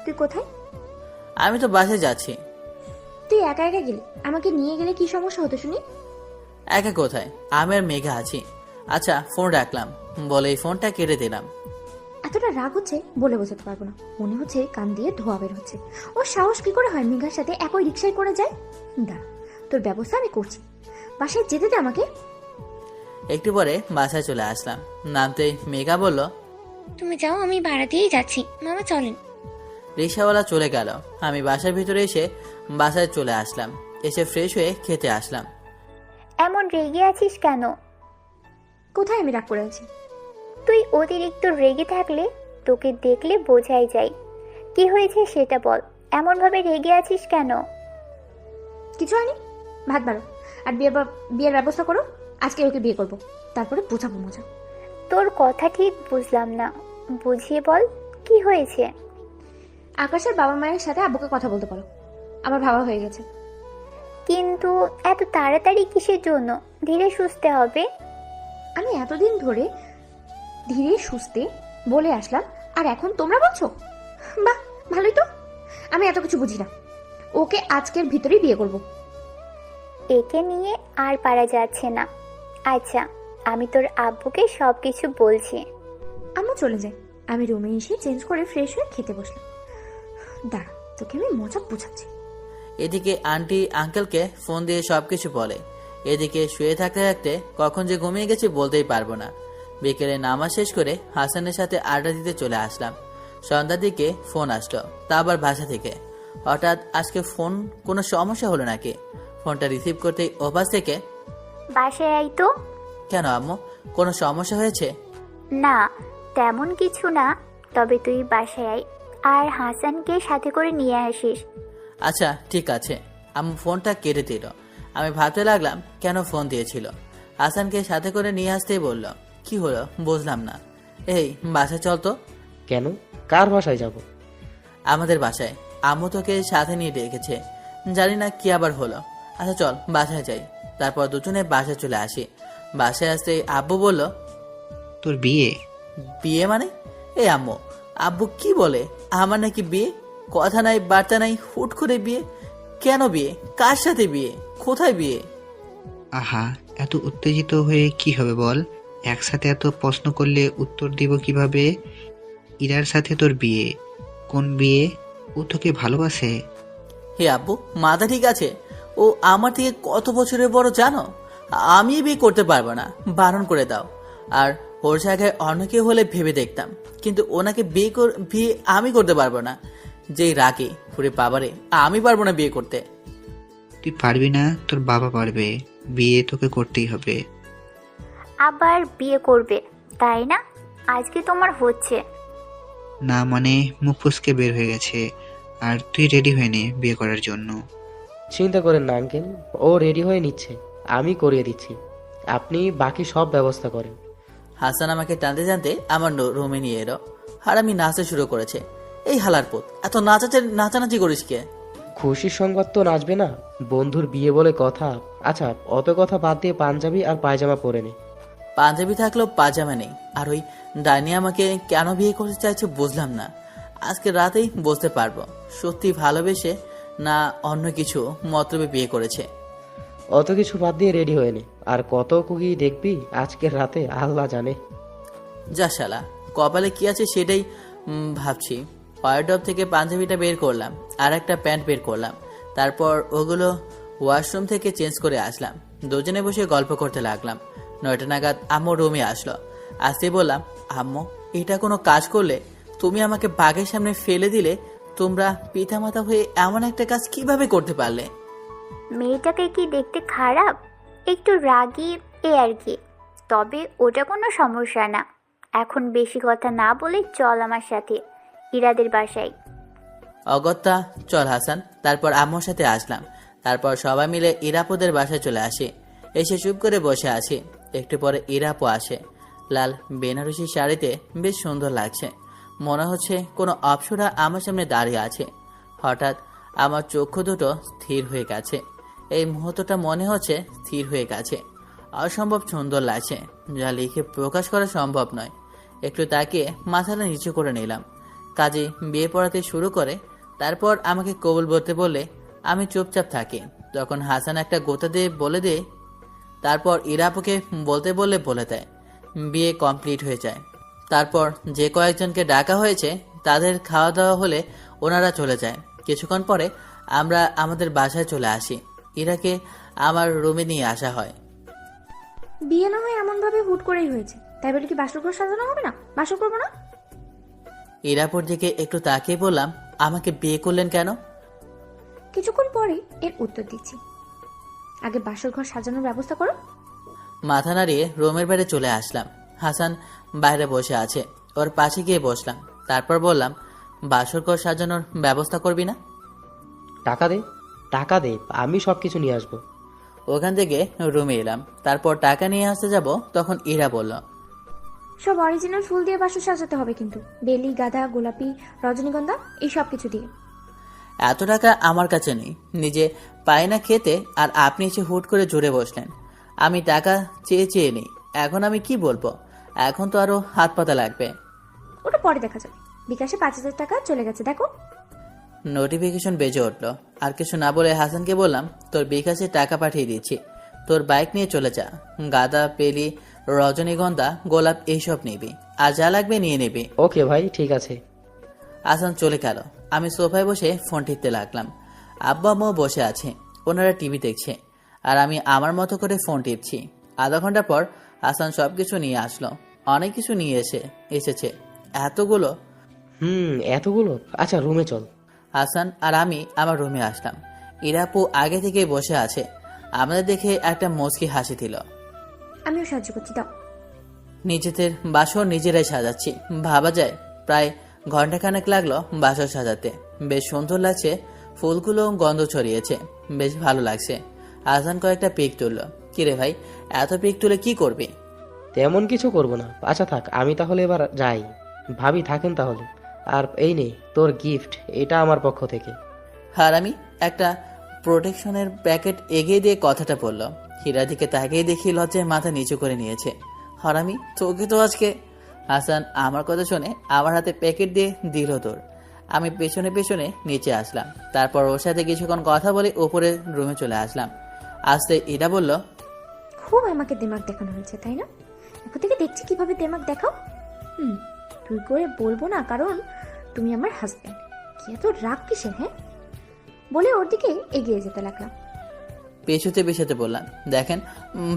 তুই কোথায়? আমি তো বাসে যাচ্ছি। তুই একা একা গেলি, আমাকে নিয়ে গেলে কি সমস্যা হতো শুনি? একা কোথায়, আমি আর মেঘা আছি। আচ্ছা ফোন রাখলাম বলে এই ফোনটা কেটে দিলাম। এতটা রাগ হচ্ছে বলে বোঝাতে পারবো না, মনে হচ্ছে কান দিয়ে ধোয়া বের হচ্ছে। ওর সাহস কি করে হয় মেঘার সাথে একই রিক্সায় করে যায়? দাঁড়া, তোর ব্যবস্থা আমি করছি। বাসায় যেতে দে আমাকে। একটু পরে বাসায় চলে আসলাম। নামতেই মেঘা বলল, তুমি যাও, আমি ভাড়া দিয়েই যাচ্ছি। মামা চলেন। রিক্সাওয়ালা চলে গেল। আমি বাসার ভিতরে এসে বাসায় চলে আসলাম। এসে ফ্রেশ হয়ে খেতে আসলাম। এমন রেগে আছিস কেন? কোথায় আমি রাগ করে আছি? তুই অতিরিক্ত রেগে থাকলে তোকে দেখলে বোঝাই যায়। কি হয়েছে সেটা বল, এমনভাবে রেগে আছিস কেন? কিছু হয়নি, ভাত বাড়ো আর বিয়ের ব্যবস্থা করো। আজকে ওকে বিয়ে করবো, তারপরে বোঝাবো মজা। তোর কথা ঠিক বুঝলাম না, বুঝিয়ে বল কি হয়েছে। আকাশের বাবা মায়ের সাথে আব্বুকে কথা বলতে পারো, আমার ভাবা হয়ে গেছে। কিন্তু এত তাড়াতাড়ি কিসের জন্য? ধীরে সুস্থে হবে। আমি এতদিন ধরে ধীরে সুস্থে বলে আসলাম, আর এখন তোমরা বলছো? বাহ, ভালোই তো। আমি এত কিছু বুঝি না, ওকে আজকের ভিতরেই বিয়ে করব। একে নিয়ে আর পারা যাচ্ছে না। আচ্ছা, আমি তোর আব্বুকে সব কিছু বলছি। আম্মু চলে যায়, আমি রুমে এসে চেঞ্জ করে ফ্রেশ হয়ে খেতে বসলাম। দাঁড়া, তোকে আমি মজা বোঝাচ্ছি। এদিকে আন্টি আঙ্কেলকে ফোন দিয়ে সবকিছু বলে। এদিকে শুয়ে থাকতে থাকতে কখন যে ঘুমিয়ে গেছি বলতেই পারবো না। বিকেলে নামাজ শেষ করে হাসানের সাথে আড্ডা দিতে চলে আসলাম। সন্ধ্যার দিকে ফোন আসলো, তা আবার বাসা থেকে। হঠাৎ আজকে ফোন কোনো সমস্যা হলো নাকি? ফোনটা রিসিভ করতেই ওপাশ থেকে, বাসায় আই তো। কেন আম্মু, কোনো সমস্যা হয়েছে? না, তেমন কিছু না, তবে তুই বাসায় আয় আর হাসানকে সাথে করে নিয়ে আসিস। আচ্ছা ঠিক আছে। আম্মু ফোনটা কেটে দিল। আমি ভাবতে লাগলাম কেন ফোন দিয়েছিল। হাসানকে সাথে করে নিয়ে আসতেই বলল, কি হলো বুঝলাম না। এই বাসায় চল তো। কেন? কার বাসায় যাব? আমাদের বাসায়। আম্মু তোকে সাথে নিয়ে ডেকেছে, জানি না কি আবার হলো। আচ্ছা চল বাসায় যাই। তারপর দুজনে বাসায় চলে আসি। বাসায় আসতে আব্বু বলল, তোর বিয়ে? বিয়ে মানে? এই আম্মু, আব্বু কি বলে? আমার নাকি বিয়ে? কথা নাই বার্তা নাই, হুট করে বিয়ে? কেন বিয়ে? কার সাথে বিয়ে? কোথায় বিয়ে? আহা, এত উত্তেজিত হয়ে কি হবে বল? একসাথে এত প্রশ্ন করলে উত্তর দিব কিভাবে? ইরার সাথে তোর বিয়ে? কোন বিয়ে? ও তোকে ভালোবাসে? হে আব্বু, মাথা ঠিক আছে? ও আমার থেকে কত বছরের বড় জানো? আমি বিয়ে করতে পারবো না, বারণ করে দাও। আর ওর জায়গায় অন্য কেউ হলে ভেবে দেখতাম, কিন্তু ওনাকে বিয়ে আমি করতে পারবো না। যেই রাগে পুরে বাবারে, আমি পারবো না বিয়ে করতে। তুই পারবি না, তোর বাবা পারবে। বিয়ে তোকে করতেই হবে। আবার বিয়ে করবে তাই না? আজকে তোমার হচ্ছে না মানে মুখ ফুসকে বের হয়ে গেছে। আর তুই রেডি হয়ে নে বিয়ে করার জন্য। চিন্তা করেন না আঙ্কেল, ও রেডি হয়ে নিচ্ছে, আমি করিয়ে দিচ্ছি। আপনি বাকি সব ব্যবস্থা করেন। হাসান আমাকে টানতে টানতে আমার রুমে নিয়ে এলো। আর আমি নাচতে শুরু করেছে। এই হালার পুত, এত নাচানাচি করিস কে? খুশির সংবাদ তো নাচবে না? বন্ধুর বিয়ে বলে কথা। আচ্ছা অত কথা বাদ দিয়ে পাঞ্জাবি আর পায়জামা পরে নে। পাঞ্জাবি থাকলেও পাজামা নেই। আর ওই ডাইনি আমাকে কেন বিয়ে করতে চাইছে বুঝলাম না। আজকে রাতেই বুঝতে পারবো সত্যি ভালোবেসে না অন্য কিছু মতলবে বিয়ে করেছে। অত কিছু বাদ দিয়ে রেডি হয়ে নে। আর কত কুকি দেখবি আজকের রাতে আল্লাহ জানে। যা শালা, কপালে কি আছে সেটাই ভাবছি। ওয়ার্ডরোব থেকে পাঞ্জাবিটা বের করলাম আর একটা প্যান্ট বের করলাম। তারপর ওগুলো ওয়াশরুম থেকে চেঞ্জ করে আসলাম। দুজনে বসে গল্প করতে লাগলাম। 9টা নাগাদ আম্মু রুমে আসলো। আসতেই বললাম, আম্মু এটা কোনো কাজ করলে? তুমি আমাকে বাঘের সামনে ফেলে দিলে। তোমরা পিতামাতা হয়ে এমন একটা কাজ কিভাবে করতে পারলে? মেয়েটাকে কি দেখতে খারাপ? একটু রাগী, এ আর কি। তবে ওটা কোনো সমস্যা না। এখন বেশি কথা না বলে চল আমার সাথে ইরাদের বাসায়। অগত্যা চল হাসান। তারপর আম্মুর সাথে আসলাম। তারপর সবাই মিলে ইরাপুদের বাসায় চলে আসি। এসে চুপ করে বসে আছি। একটু পরে ইরাপু আসে। লাল বেনারসি শাড়িতে বেশ সুন্দর লাগছে। মনে হচ্ছে কোনো অপসরা আমার সামনে দাঁড়িয়ে আছে। হঠাৎ আমার চক্ষু দুটো স্থির হয়ে গেছে। এই মুহূর্তটা মনে হচ্ছে স্থির হয়ে গেছে। অসম্ভব সুন্দর লাগছে, যা লিখে প্রকাশ করা সম্ভব নয়। একটু তাকিয়ে মাথাটা নিচু করে নিলাম। কাজে বিয়ে পড়াতে শুরু করে, তারপর আমাকে কবুল বলতে বললে আমি চুপচাপ থাকি। তখন হাসান একটা গোতা দিয়ে বলে দেয়, তারপর ইরাপুকে বলতে বললে বলে দেয়। বিয়ে কমপ্লিট হয়ে যায়। তারপর যে কয়েকজনকে ডাকা হয়েছে তাদের খাওয়া দাওয়া হলে ওনারা চলে যায়। কিছুক্ষণ পরে আমরা আমাদের বাসায় চলে আসি। ইরাকে আমার রুমে নিয়ে আসা হয়। বিয়ে না হয় এমনভাবে হুট করেই হয়েছে, তাই বলে কি বাসর ঘর সাজানো হবে না? বাসর করবো না? ইরাপুর দিকে একটু তাকিয়ে বললাম, আমাকে বিয়ে করলেন কেন? কিছুক্ষণ পরে এর উত্তর দিচ্ছি। আগে বাসর ঘর সাজানোর ব্যবস্থা করো। মাথা নাড়িয়ে রুমের বাইরে চলে আসলাম। হাসান বাইরে বসে আছে, ওর পাশে গিয়ে বসলাম। তারপর বললাম, বাসর ঘর সাজানোর ব্যবস্থা করবি না? টাকা দে, টাকা দে, আমি সব কিছু নিয়ে আসবো। ওখান থেকে রুমে এলাম। তারপর টাকা নিয়ে আসতে যাব, তখন ইরা বলল, সব অরিজিনাল ফুল দিয়ে বাসর সাজাতে হবে কিন্তু, বেলি, গাঁদা, গোলাপি, রজনীগন্ধা, এই সব কিছু দিয়ে। এত টাকা আমার কাছে নেই, নিজে পায় না খেতে, আর আপনি এসে হুট করে জুড়ে বসলেন। আমি টাকা চেয়ে চেয়ে নিই, এখন আমি কি বলবো? এখন তো আরো হাত পাতা লাগবে। ওটা পরে দেখা যাবে। বিকাশে 5,000 টাকা চলে গেছে, দেখো। নোটিফিকেশন বেজে উঠলো। আর কিছু না বলে হাসানকে বললাম, তোর বিকাশে টাকা পাঠিয়ে দিচ্ছি, তোর বাইক নিয়ে চলে যা। গাঁদা, পেলি, রজনীগন্ধা, গোলাপ এইসব নিবি, আর যা লাগবে নিয়ে নিবি। ওকে ভাই, ঠিক আছে। হাসান চলে গেল। আমি সোফায় বসে ফোন টিপতে লাগলাম। আব্বা আম্মাও বসে আছে, ওনারা টিভি দেখছে, আর আমি আমার মতো করে ফোন টিপছি। আধা ঘন্টা পর হাসান সবকিছু নিয়ে আসলো। অনেক কিছু নিয়ে এসেছে। এতগুলো! এতগুলো? আচ্ছা, রুমে চল। হাসান আর আমি আমার রুমে আসলাম। ইরাপু আগে থেকেই বসে আছে। আমাদের দেখে একটা মুচকি হাসি দিল। আমিও সাহায্য করছি, দাও। নিজেদের বাসর নিজেরাই সাজাচ্ছি। ভাবা যায় প্রায় ঘন্টাখানেক লাগলো বাসর সাজাতে। বেশ সুন্দর লাগছে, ফুলগুলো গন্ধ ছড়িয়েছে, বেশ ভালো লাগছে। হাসান কয়েকটা পিক তুললো। কিরে ভাই, এত পিক তুলে কি করবি? তেমন কিছু করব না। আচ্ছা থাক, আমি তাহলে এবার যাই। ভাবি থাকেন তাহলে। আর এই নে তোর গিফট, এটা আমার পক্ষ থেকে। আর আমি একটা প্রোটেকশনের প্যাকেট এগিয়ে দিয়ে কথাটা বলল। হীরা দিকে তাকিয়ে দেখি লজ্জায় মাথা নিচু করে নিয়েছে। হারামি, তোকে তো আজকে! হাসান আমার কথা শুনে আমার হাতে প্যাকেট দিয়ে দিল তোর। আমি পেছনে পেছনে নিচে আসলাম। তারপর ওর সাথে কিছুক্ষণ কথা বলে উপরে রুমে চলে আসলাম। আসতে ইরা বলল, খুব আমাকে দিমাগ দেখানো হয়েছে, তাই না? এখন থেকে দেখছি কিভাবে দিমাগ দেখাও। তুই করে বলবো না, কারণ তুমি আমার হাজবেন্ড। কি এত রাগ কিসের, হ্যাঁ? বলে ওর দিকে এগিয়ে যেতে লাগলাম। পেছুতে পেছাতে বললাম, দেখেন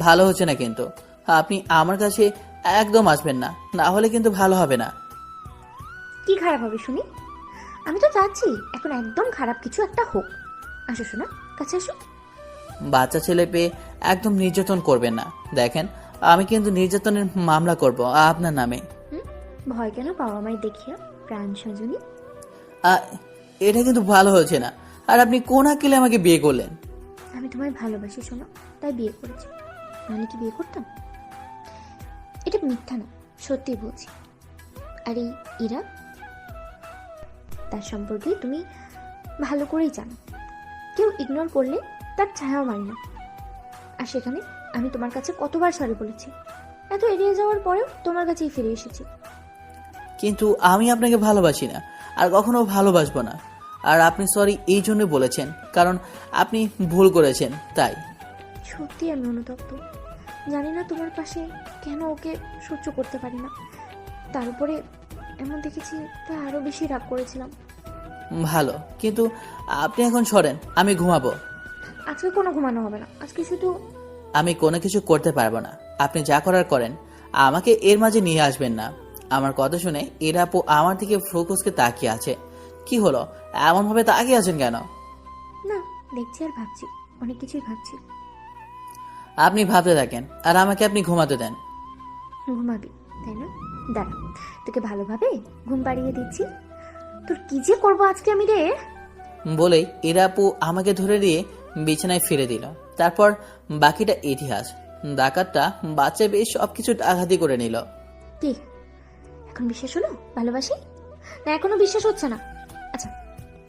ভালো হচ্ছে না কিন্তু। আপনি আমার কাছে একদম আসবেন না, না হলে কিন্তু ভালো হবে না। কি খারাপ হবে শুনি? আমি তো চাচ্ছি এখন একদম খারাপ কিছু একটা হোক। আসো শোনা, কাছে আসো। বাচ্চা ছেলে পেয়ে একদম নির্যাতন করবেন না। দেখেন আমি কিন্তু নির্যাতনের মামলা করব আপনার নামে। ভয় কেন পাও আমায় দেখিয়া, প্রাণ সজনী? এটা কিন্তু ভালো হচ্ছে না। আর আপনি কোন আকিলে আমাকে বিয়ে করলেন? আমি তোমায় ভালোবাসি শোনো, তাই বিয়ে করেছি। নাহলে কি বিয়ে করতাম? এটা মিথ্যা না, সত্যি বলছি। আর এই ইরা, তার সম্পর্কে তুমি ভালো করেই জানো। কেউ ইগনোর করলে তার ছায়াও মারি না। আর সেখানে আমি তোমার কাছে কতবার সরি বলেছি। এত এড়িয়ে যাওয়ার পরেও তোমার কাছেই ফিরে এসেছি। কিন্তু আমি আপনাকে ভালোবাসি না, আর কখনো ভালোবাসবো না। আর আপনি সরি এই জন্য বলেছেন, কারণ আপনি ভুল করেছেন তাই। সত্যি আমি অনুতপ্ত। জানি না তোমার পাশে কেন ওকে সহ্য করতে পারি না। তার উপরে এমন দেখেছি তাই আরো বেশি রাগ করেছিলাম। ভালো, কিন্তু আপনি এখন সরেন, আমি ঘুমাবো। আজকে কোনো ঘুমানো হবে না, আজকে শুধু। আমি কোনো কিছু করতে পারবো না। আপনি যা করার করেন, আমাকে এর মাঝে নিয়ে আসবেন না। আমার কথা শুনে ইরাপু আমার দিকে ফোকাসকে তাকিয়ে আছে। কি হলো, এমন ভাবে তাকিয়ে আছেন কেন? না, দেখছি আর ভাবছি, অনেক কিছুই ভাবছি। আপনি ভাবতে থাকেন, আর আমাকে আপনি ঘুমাতে দেন। ঘুমাবি তাই না? দাঁড়া, তোকে ভালোভাবে ঘুম পাড়িয়ে দিচ্ছি। তোর কি যে করবো আজকে আমি রে! বলেই ইরাপু আমাকে ধরে দিয়ে বিছানায় ফিরে দিল। তারপর বাকিটা ইতিহাস। ডাকাতটা বাচ্চা বেশ সবকিছু ডাকাতি করে নিল। কি এখন বিশ্বাস হলো ভালোবাসি? না এখনো বিশ্বাস হচ্ছে না? আচ্ছা,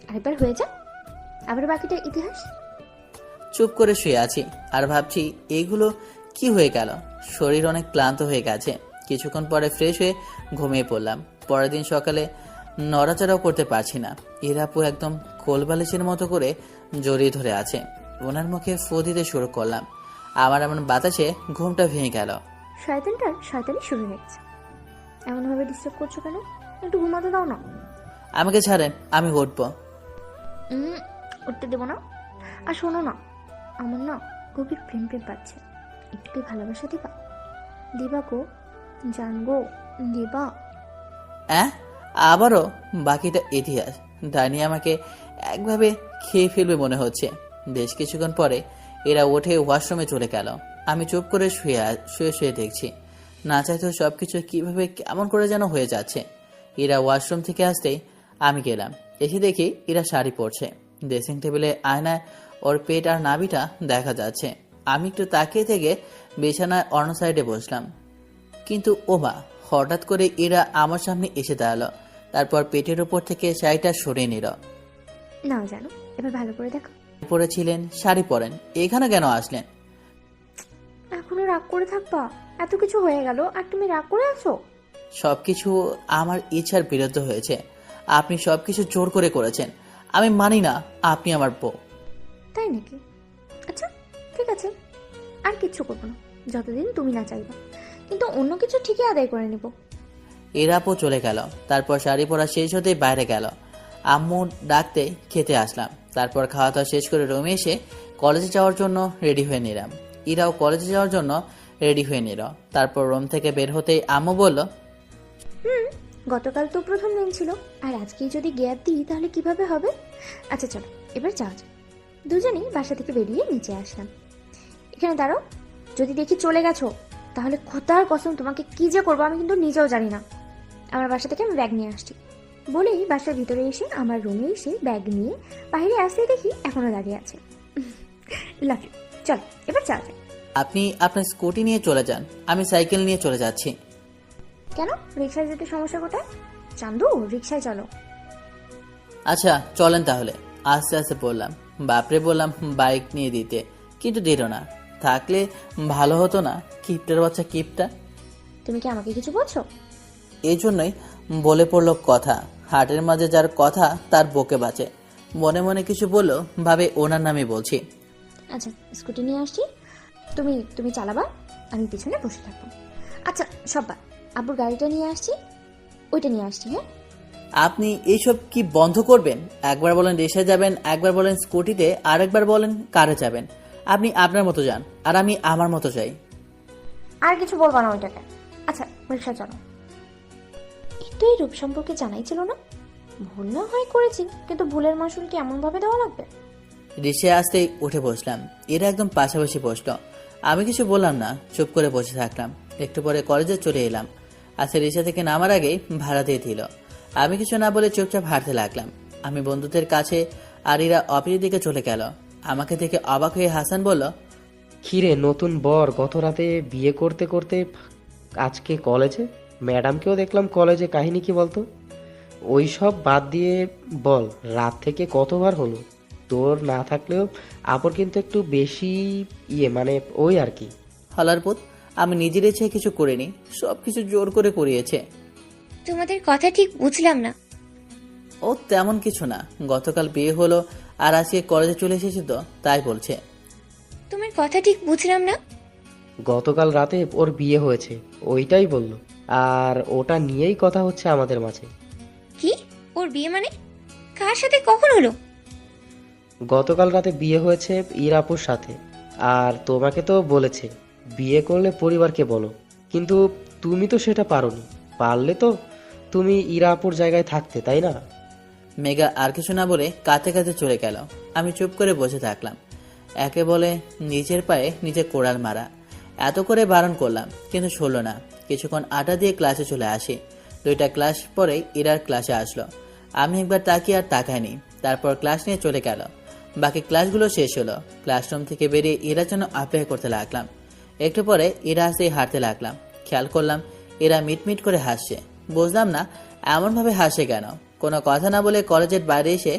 আরেকবার হয়ে যা। আবার বাকিটা ইতিহাস। চুপ করে শুয়ে আছি আর ভাবছি এইগুলো কি হয়ে গেল। শরীর অনেক ক্লান্ত হয়ে গেছে। কিছুক্ষণ পরে ফ্রেশ হয়ে ঘুমিয়ে পড়লাম। পরের দিন সকালে নড়াচড়াও করতে পারছি না। ইরাপু একদম কোলবালিশের মতো করে জড়িয়ে ধরে আছে। ওনার মুখে ফু দিতে শুরু করলাম। আমার এমন বাতাসে ঘুমটা ভেঙে গেল। শয়তানটার শয়তানি শুরু হয়ে গেছে। এমনভাবে ডিস্টার্ব করছো কেন? একটু ঘুমাতে দাও না। আমাকে ছাড়েন, আমি উঠবো। উঠতে দেবো না। আর শোনো না, আমার না গভীর প্রেম পাচ্ছে। একটু কি ভালোবাসা দিবা? দিবা গো, জানগো, দিবা। আবারও বাকিটা ইতিহাস। ডানি আমাকে একভাবে খেয়ে ফেলবে মনে হচ্ছে। বেশ কিছুক্ষণ পরে এরা উঠে ওয়াশরুমে চলে গেল। আমি চুপ করে শুয়ে শুয়ে দেখছি। না চাইতেও সবকিছু কিভাবে কেমন করে যেন হয়ে যাচ্ছে। এরা ওয়াশরুম থেকে আসতেই আমি গেলাম। এসে দেখি এরা শাড়ি পরছে। ড্রেসিং টেবিলে আয়নায় ওর পেট আর নাভিটা দেখা যাচ্ছে। আমি একটু তাকিয়ে থেকে বিছানায় অন্য সাইডে বসলাম। কিন্তু ওমা, হঠাৎ করে এরা আমার সামনে এসে দাঁড়ালো। তারপর পেটের উপর থেকে শাড়িটা সরিয়ে নিল। না জানো, এবার ভালো করে দেখো। পরেছিলেন, শাড়ি পরেন, এখানে কেন আসলেন? এখনো রাগ করে থাকবা? এত কিছু হয়ে গেল আর তুমি রাগ করে আছো? সবকিছু আমার ইচ্ছার বিরুদ্ধে হয়েছে। আপনি সবকিছু জোর করে করেছেন। আমি মানি না আপনি আমার বউ। তাই নাকি? আচ্ছা ঠিক আছে, আর কিচ্ছু করবো না যতদিন তুমি না চাইবা, কিন্তু অন্য কিছু ঠিকই আদায় করে নেব। এরাপো চলে গেল। তারপর শাড়ি পরা শেষ হতেই বাইরে গেল। আম্মু ডাকতে খেতে আসলাম। তারপর খাওয়া দাওয়া শেষ করে রুমে এসে কলেজে যাওয়ার জন্য রেডি হয়ে নিলাম। ইরাও কলেজে যাওয়ার জন্য রেডি হয়ে নিল। তারপর রুম থেকে বের হতেই আম্মু বলল, গতকাল তো প্রথম দিন ছিল, আর আজকেই যদি গ্যাপ দিই তাহলে কিভাবে হবে? আচ্ছা চলো এবার যাওয়া যাক। দুজনেই বাসা থেকে বেরিয়ে নিচে আসলাম। এখানে দাঁড়াও, যদি দেখি চলে গেছো তাহলে খোদার কসম তোমাকে কি যে করবো আমি কিন্তু নিজেও জানি না। আমার বাসা থেকে আমি ব্যাগ নিয়ে আসছি বলেই বাসার ভিতরে এসে আমার রুমে এসে ব্যাগ নিয়ে বাইরে আসতে দেখি এখনো দাঁড়িয়ে আছে। Love you. চলো এবার যাওয়া যাক। আপনি আপনার স্কুটি নিয়ে চলে যান, আমি সাইকেল নিয়ে চলে যাচ্ছি। কেন, রিক্সায় যেতে সমস্যা কোথায়? চান্দু, রিক্সায় চলো। আচ্ছা চলেন তাহলে। আস্তে আস্তে বললাম। বাপরে বললাম বাইক নিয়ে দিতে, কিন্তু দিল না। থাকলে ভালো হতো না? কিপটার বাচ্চা কিপটা। তুমি কি আমাকে কিছু বলছো? এই জন্যই বলে পড়লো কথা। হাটের মাঝে যার কথা তার বকে বাঁচে। মনে মনে কিছু বললো, ভাবে ওনার নামে বলছি। আচ্ছা স্কুটি নিয়ে আসছি, তুমি তুমি চালাবা, আমি পিছনে বসে থাকবো। আচ্ছা সব বাদ, আব্বুর গাড়িটা নিয়ে আসছি, ওইটা নিয়ে আসছি। হ্যাঁ আপনি এইসব কি বন্ধ করবেন? একবার বলেন রিক্সায় যাবেন, একবার বলেন স্কুটিতে, আর একবার বলেন কারে যাবেন। আপনি আপনার মতো যান আর আমি আমার মতো যাই। আর কিছু বলবো না ওইটাকে। আচ্ছা রিক্সা চলো। একটু এই রূপ সম্পর্কে জানাই ছিল না? ভুল না হয় করেছি, কিন্তু ভুলের মাসুল কি এমন ভাবে দেওয়া লাগবে? রিক্সায় আসতেই উঠে বসলাম। এরা একদম পাশাপাশি বসলো। আমি কিছু বললাম না, চুপ করে বসে থাকলাম। একটু পরে কলেজে চলে এলাম। আজকে রিক্সা থেকে নামার আগেই ভাড়া দিয়ে দিল। আমি কিছু না বলে চুপচাপ হাঁটতে লাগলাম। আমি বন্ধুদের কাছে আর এরা অফিসের দিকে চলে গেল। আমাকে দেখে অবাক হয়ে হাসান বলল, কিরে নতুন বর, গত রাতে বিয়ে করতে করতে আজকে কলেজে? ম্যাডামকেও দেখলাম কলেজে, কাহিনী কি বলতো? ওই সব বাদ দিয়ে বল, রাত থেকে কতবার হলো? তোর না থাকলেও আপর কিন্তু একটু বেশি মানে ওই আর কি। হলারপুত, আমি নিজের ইচ্ছে কিছু করিনি, সবকিছু জোর করে করিয়েছে। তোমাদের কথা ঠিক বুঝলাম না। ও তেমন কিছু না, গতকাল বিয়ে হলো আর আজকে কলেজে চলে এসেছে তো তাই বলছে। তোমার কথা ঠিক বুঝলাম না। গতকাল রাতে ওর বিয়ে হয়েছে, ওইটাই বললো। আর ওটা নিয়েই কথা হচ্ছে আমাদের মাঝে। কি? ওর বিয়ে মানে? কার সাথে, কখন হলো? গতকাল রাতে বিয়ে হয়েছে ইরাপুর সাথে। আর তোমাকে তো বলেছে বিয়ে করলে পরিবারকে বলো, কিন্তু তুমি তো সেটা পারোনি। পারলে তো তুমি ইরাপুর জায়গায় থাকতে, তাই না? মেঘা আর কিছু না বলে কাঁদতে কাঁদতে চলে গেল। আমি চুপ করে বসে থাকলাম। একে বলে নিজের পায়ে নিজে কোড়াল মারা। এত করে বারণ করলাম কিন্তু শুনল না। কিছুক্ষণ আটা দিয়ে ক্লাসে চলে আসি। 2টা ক্লাস পরে ইরার ক্লাসে আসলো। আমি একবার তাকিয়ে আর তাকাইনি। তারপর ক্লাস নিয়ে চলে গেল। বাকি ক্লাসগুলো শেষ হলো। ক্লাসরুম থেকে বেরিয়ে ইরার জন্য অপেক্ষা করতে লাগলাম। একটু পরে ইরা আসতেই হাঁটতে লাগলাম। খেয়াল করলাম এরা মিটমিট করে হাসছে। বুঝলাম না এমনভাবে হাসে কেন। কোনো কথা না বলে কলেজের বাইরে এসে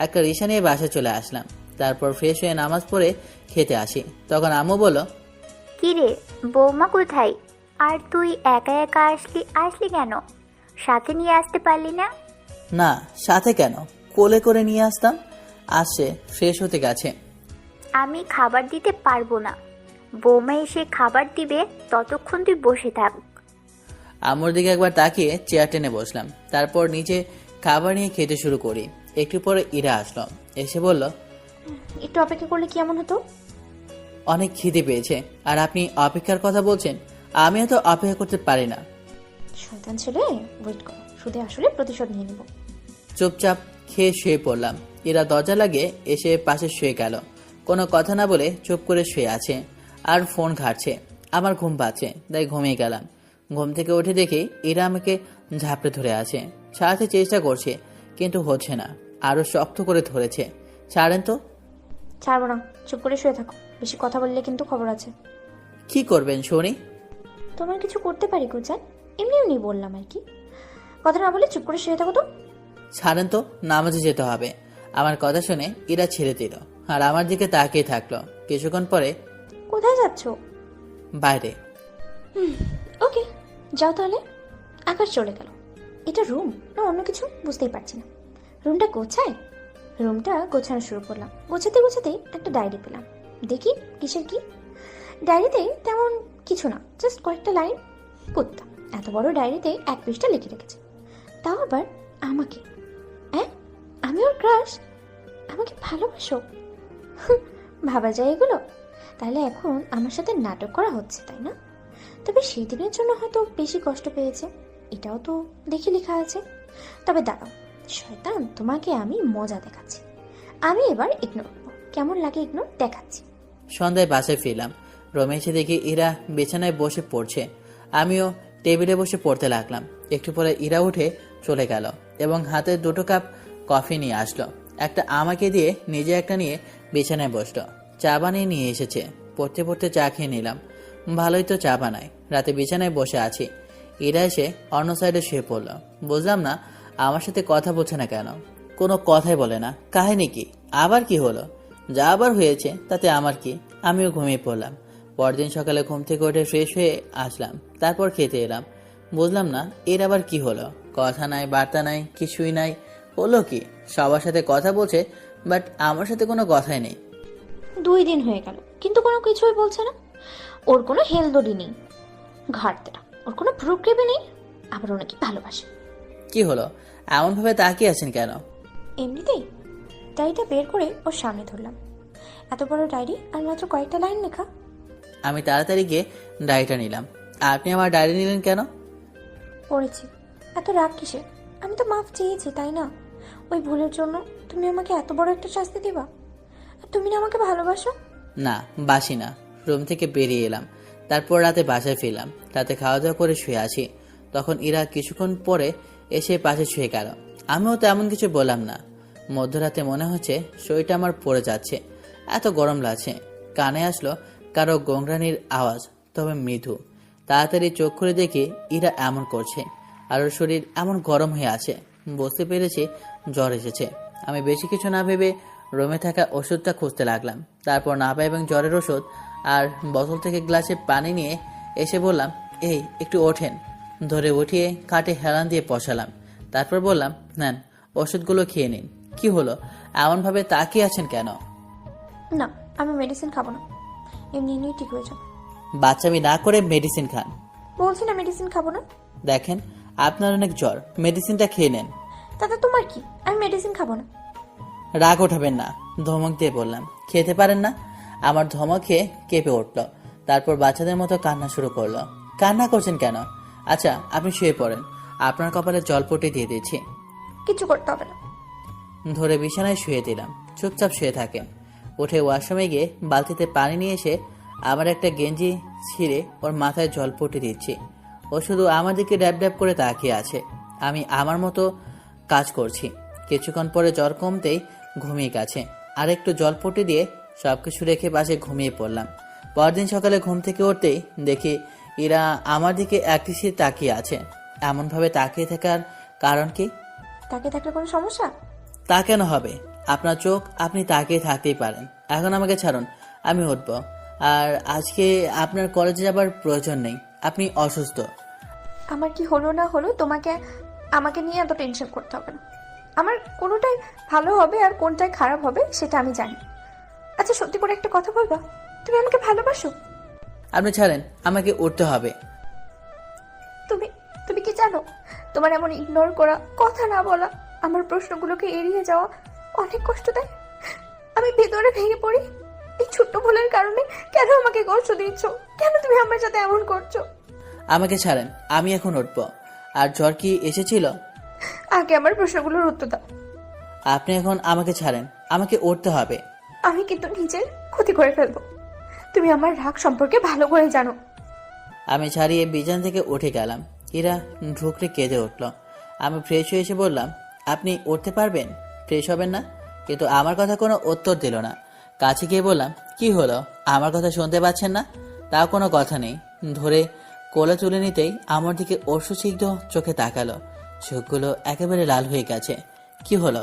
একটা রিক্সা নিয়ে বাসায় চলে আসলাম। তারপর ফ্রেশ হয়ে নামাজ পড়ে খেতে আসি। তখন আম্মু বলল, কি রে, বৌমা কোথায়? আর তুই একা একা আসলি কেন? সাথে নিয়ে আসতে পারলি না? না সাথে কেন, কোলে করে নিয়ে আসতাম। আসছে, ফ্রেশ হতে গেছে। আমি খাবার দিতে পারবো না। বৌমা এসে খাবার দিবে, ততক্ষণ তুই বসে থাক। আম্মুর দিকে একবার তাকিয়ে চেয়ার টেনে বসলাম। তারপর নিচে খাবার নিয়ে খেতে শুরু করি। একটু পরে ইরা আসলো, এসে বলল, একটু অপেক্ষা করলে কেমন হতো? অনেক খিদে পেয়েছে, আর আপনি অপেক্ষার কথা বলছেন। আমিও তো অপেক্ষা করতে পারি না। শয়তান ছেলে, ওয়েট করো, শুধু আসলে প্রতিশোধ নিয়ে নেব। চুপচাপ খেয়ে শুয়ে পড়লাম। ইরা দরজা লাগিয়ে এসে পাশে শুয়ে গেল। কোনো কথা না বলে চুপ করে শুয়ে আছে আর ফোন ঘাটছে। আমার ঘুম পাচ্ছে, তাই ঘুমিয়ে গেলাম। ঘুম থেকে উঠে দেখি ইরা আমাকে ঝাপড়ে ধরে আছে। ছাড়াতে চেষ্টা করছে, কিন্তু হচ্ছে না। আরো শক্ত করে ধরেছে। ছাড়েন তো। ছাড়বো না, চুপ করে শুয়ে থাকো। বেশি কথা বললে কিন্তু খবর আছে। কি করবেন শুনি? তোমার কিছু করতে পারি কোচান, এমনি এমনি বললাম আর কি। কথা না বলে চুপ করে শুয়ে থাকো তো। ছাড়েন তো, নামাজে যেতে হবে। আমার কথা শুনে ইরা ছেড়ে দিল আর আমার দিকে তাকিয়ে থাকলো। কিছুক্ষণ পরে, কোথায় যাচ্ছ? বাইরে। ওকে, যাও তাহলে। আকাশ চলে গেল। এটা রুম না অন্য কিছু বুঝতেই পারছি না। রুমটা গোছায়। রুমটা গোছানো শুরু করলাম। গোছাতে গোছাতে একটা ডায়েরি পেলাম। দেখি কিসের কি। ডায়েরিতে তেমন কিছু না, জাস্ট কয়েকটা লাইন। কুত্তা এত বড় ডায়েরিতে 1 পৃষ্ঠা লিখে রেখেছে, তাও আবার আমাকে। হ্যাঁ, আমি ওর ক্রাশ? আমাকে ভালোবাসো? ভাবা যায় এগুলো? তাহলে এখন আমার সাথে নাটক করা হচ্ছে, তাই না? তবে সেই দিনের জন্য হয়তো বেশি কষ্ট পেয়েছে, এটাও তো দেখি লেখা আছে। তবে দাঁড়াও শয়তান, তোমাকে আমি মজা দেখাচ্ছি। আমি এবার ইগনোর করবো, কেমন লাগে ইগনোর দেখাচ্ছি। সন্ধ্যায় বাসায় ফিরলাম। রুমে এসে দেখি ইরা বিছানায় বসে পড়ছে। আমিও টেবিলে বসে পড়তে লাগলাম। একটু পরে ইরা উঠে চলে গেল এবং হাতে 2 কাপ কফি নিয়ে আসলো। একটা আমাকে দিয়ে নিজে একটা নিয়ে বিছানায় বসলো। চা বানিয়ে নিয়ে এসেছে। পড়তে পড়তে চা খেয়ে নিলাম। ভালোই তো চা বানায়। রাতে বিছানায় বসে আছি। ইরা এসে অন্য সাইডে শুয়ে পড়লো। বুঝলাম না আমার সাথে কথা বলছে না কেন। কোনো কথাই বলে না। কাহিনী কি? আবার কি হলো? যা আবার হয়েছে তাতে আমার কি? আমিও ঘুমিয়ে পড়লাম। পরদিন সকালে ঘুম থেকে উঠে ফ্রেশ হয়ে আসলাম। তারপর খেতে এলাম। বুঝলাম না এর আবার কি হলো। কথা নাই, বার্তা নাই, কিছুই নাই। হলো কি? সবার সাথে কথা বলছে, বাট আমার সাথে কোনো কথাই নেই। 2 দিন হয়ে গেল কিন্তু কোনো কিছুই বলছে না। ওর কোনো হেলদোলি নেই, ঘাটতেটা। ওর কোনো প্রুক্রেবে নেই, আবার ও নাকি ভালোবাসে। কি হলো? এমনভাবে তাকিয়ে আছেন কেন? এমনিতেই ডায়েরিটা বের করে ওর সামনে ধরলাম। এত বড় ডায়েরি আর মাত্র কয়েকটা লাইন লেখা। আমি তাড়াতাড়ি গিয়ে ডায়েরিটা নিলাম। আপনি আমার ডায়েরি নিলেন কেন? পড়েছি। এত রাগ কিসে? আমি তো মাফ চেয়েছি, তাই না? ওই ভুলের জন্য তুমি আমাকে এত বড় একটা শাস্তি দিবা? আর তুমি না আমাকে ভালোবাসো? না, বাসি না। রুম থেকে বেরিয়ে এলাম। তারপর রাতে বাসায় ফিরলাম। রাতে খাওয়া দাওয়া করে শুয়ে আছি। তখন ইরা কিছুক্ষণ পরে এসে পাশে শুয়ে গেল। আমিও তেমন কিছু বললাম না। মধ্যরাতে মনে হচ্ছে শরীরটা আমার পড়ে যাচ্ছে, এত গরম লাগছে। কানে আসলো কারো গোংরানির আওয়াজ, তবে মৃদু। তাড়াতাড়ি চোখ খুলে দেখি ইরা এমন করছে আর ওর শরীর এমন গরম হয়ে আছে। বুঝতে পেরেছি জ্বর এসেছে। আমি বেশি কিছু না ভেবে রুমে থাকা ওষুধটা খুঁজতে লাগলাম। তারপর নাপা এবং জ্বরের ওষুধ আর বোতল থেকে গ্লাসে পানি নিয়ে এসে বললাম, এই একটু ওঠেন। ধরে উঠিয়ে খাটে হেলান দিয়ে বসালাম। তারপর বললাম, নেন ওষুধগুলো খেয়ে নিন। কি হলো? এমনভাবে তাকিয়ে আছেন কেন? না, আমি মেডিসিন খাবো না, এমনি এমনি ঠিক হয়ে যাবে। বাচ্চামি না করে মেডিসিন খান। বলছি না মেডিসিন খাবো না। দেখেন আপনার অনেক জ্বর, মেডিসিনটা খেয়ে নেন। তাতে তোমার কি? আমি মেডিসিন খাবো না। রাগ ওঠাবেন না, ধমক দিয়ে বললাম। খেতে পারেন না? আমার ধমক খেয়ে কেঁপে উঠল। তারপর বাচ্চাদের মতো কান্না শুরু করলো। কান্না করছেন কেন? আচ্ছা আপনি শুয়ে পড়েন, আপনার কপালে জলপট্টি দিয়ে দিচ্ছি। কিছু করতে হবে না। ধরে বিছানায় শুয়ে দিলাম। চুপচাপ শুয়ে থাকেন। উঠে ওয়াশরুমে গিয়ে বালতিতে পানি নিয়ে এসে আমার একটা গেঞ্জি ছিঁড়ে ওর মাথায় জলপট্টি দিচ্ছি। ও শুধু আমার দিকে ড্যাব ড্যাব করে তাকিয়ে আছে। আমি আমার মতো কাজ করছি। কিছুক্ষণ পরে জ্বর কমতেই ঘুমিয়ে গেছে। আর একটু জলপট্টি দিয়ে সবকিছু রেখে পাশে ঘুমিয়ে পড়লাম। পরদিন সকালে ঘুম থেকে উঠতেই দেখি ইরা আমার দিকে একদৃষ্টি তাকিয়ে আছে। এমনভাবে তাকিয়ে থাকার কারণ কি? তাকে থাকলে কোনো সমস্যা? তা কেন হবে? আপনার চোখ, আপনি তাকিয়ে থাকতেই পারেন। এখন আমাকে ছাড়ুন, আমি উঠবো। আর আজকে আপনার কলেজে যাবার প্রয়োজন নেই, আপনি অসুস্থ। আমার কি হলো না হলো তোমাকে আমাকে নিয়ে এত টেনশন করতে হবে না। আমার কোনোটাই ভালো হবে আর কোনটাই খারাপ হবে সেটা আমি জানি। আচ্ছা সত্যি করে একটা কথা বলবা, তুমি আমাকে ভালোবাসো? আপনি ছাড়েন, আমাকে উঠতে হবে। তুমি তুমি কি জানো, তোমার এমন ইগনোর করা, কথা না বলা, আমার প্রশ্নগুলোকে এড়িয়ে যাওয়া অনেক কষ্ট দেয়। আমি ভেতরে ভেঙে পড়ি। এই ছোট্ট ভুলের কারণে কেন আমাকে কষ্ট দিচ্ছ? কেন তুমি আমার সাথে এমন করছো? আমাকে ছাড়েন, আমি এখন উঠবো। আর জ্বর কি এসেছিল? আগে আমার প্রশ্নগুলোর উত্তর দাও। আপনি এখন আমাকে ছাড়েন, আমাকে উঠতে হবে। আমি কিন্তু নিজের ক্ষতি করে ফেলবো। তুমি আমার রাগ সম্পর্কে ভালো করে জানো। আমি ছাড়িয়ে বিছানা থেকে উঠে গেলাম। ইরা ঢুকরে কেঁদে উঠল। আমি ফ্রেশ হয়ে এসে বললাম, আপনি উঠতে পারবেন? ফ্রেশ হবেন না? কিন্তু আমার কথা কোনো উত্তর দিল না। কাছে গিয়ে বললাম, কি হলো, আমার কথা শুনতে পাচ্ছেন না? তাও কোনো কথা নেই। ধরে কোলে তুলে নিতেই আমার দিকে অশ্রুসিগ্ধ চোখে তাকালো। চোখগুলো একেবারে লাল হয়ে গেছে। কি হলো,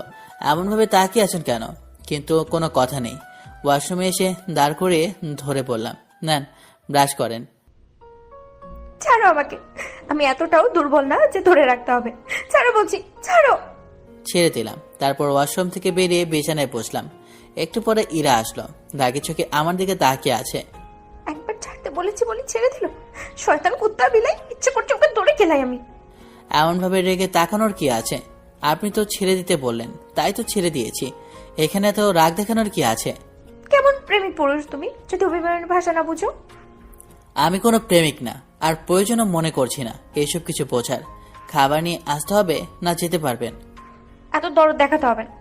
এমনভাবে তাকিয়ে আছেন কেন? কিন্তু কোনো কথা নেই। ওয়াশরুমে এসে দাঁড় করিয়ে ধরে বললাম, নেন ব্রাশ করেন। ছাড়ো আমাকে, আমি এতটাও দুর্বল না যে ধরে রাখতে হবে। ছাড়ো বলছি, ছাড়ো। ছেড়ে দিলাম। তারপর ওয়াশরুম থেকে বেরিয়ে বিছানায় বসলাম। একটু পরে ইরা আসলো, রাগের চোখে আমার দিকে তাকিয়ে আছে। একবার ছাড়তে বলেছি বলে ছেড়ে দিল। শয়তান কুত্তা বিলাই, ইচ্ছে করছে ওকে ধরে খেলাই আমি। এমনভাবে রেগে তাকানোর কি আছে? আপনি তো ছেড়ে দিতে বললেন, তাই তো ছেড়ে দিয়েছি। এখানে তো রাগ দেখানোর কি আছে? কেমন প্রেমিক পুরুষ তুমি, যদি অভিমানের ভাষা না বুঝো? আমি কোনো প্রেমিক না, আর প্রয়োজনও মনে করছি না এইসব কিছু বোঝার। খাবার নিয়ে আসতে হবে না যেতে পারবেন? এত দরদ দেখাতে হবে না।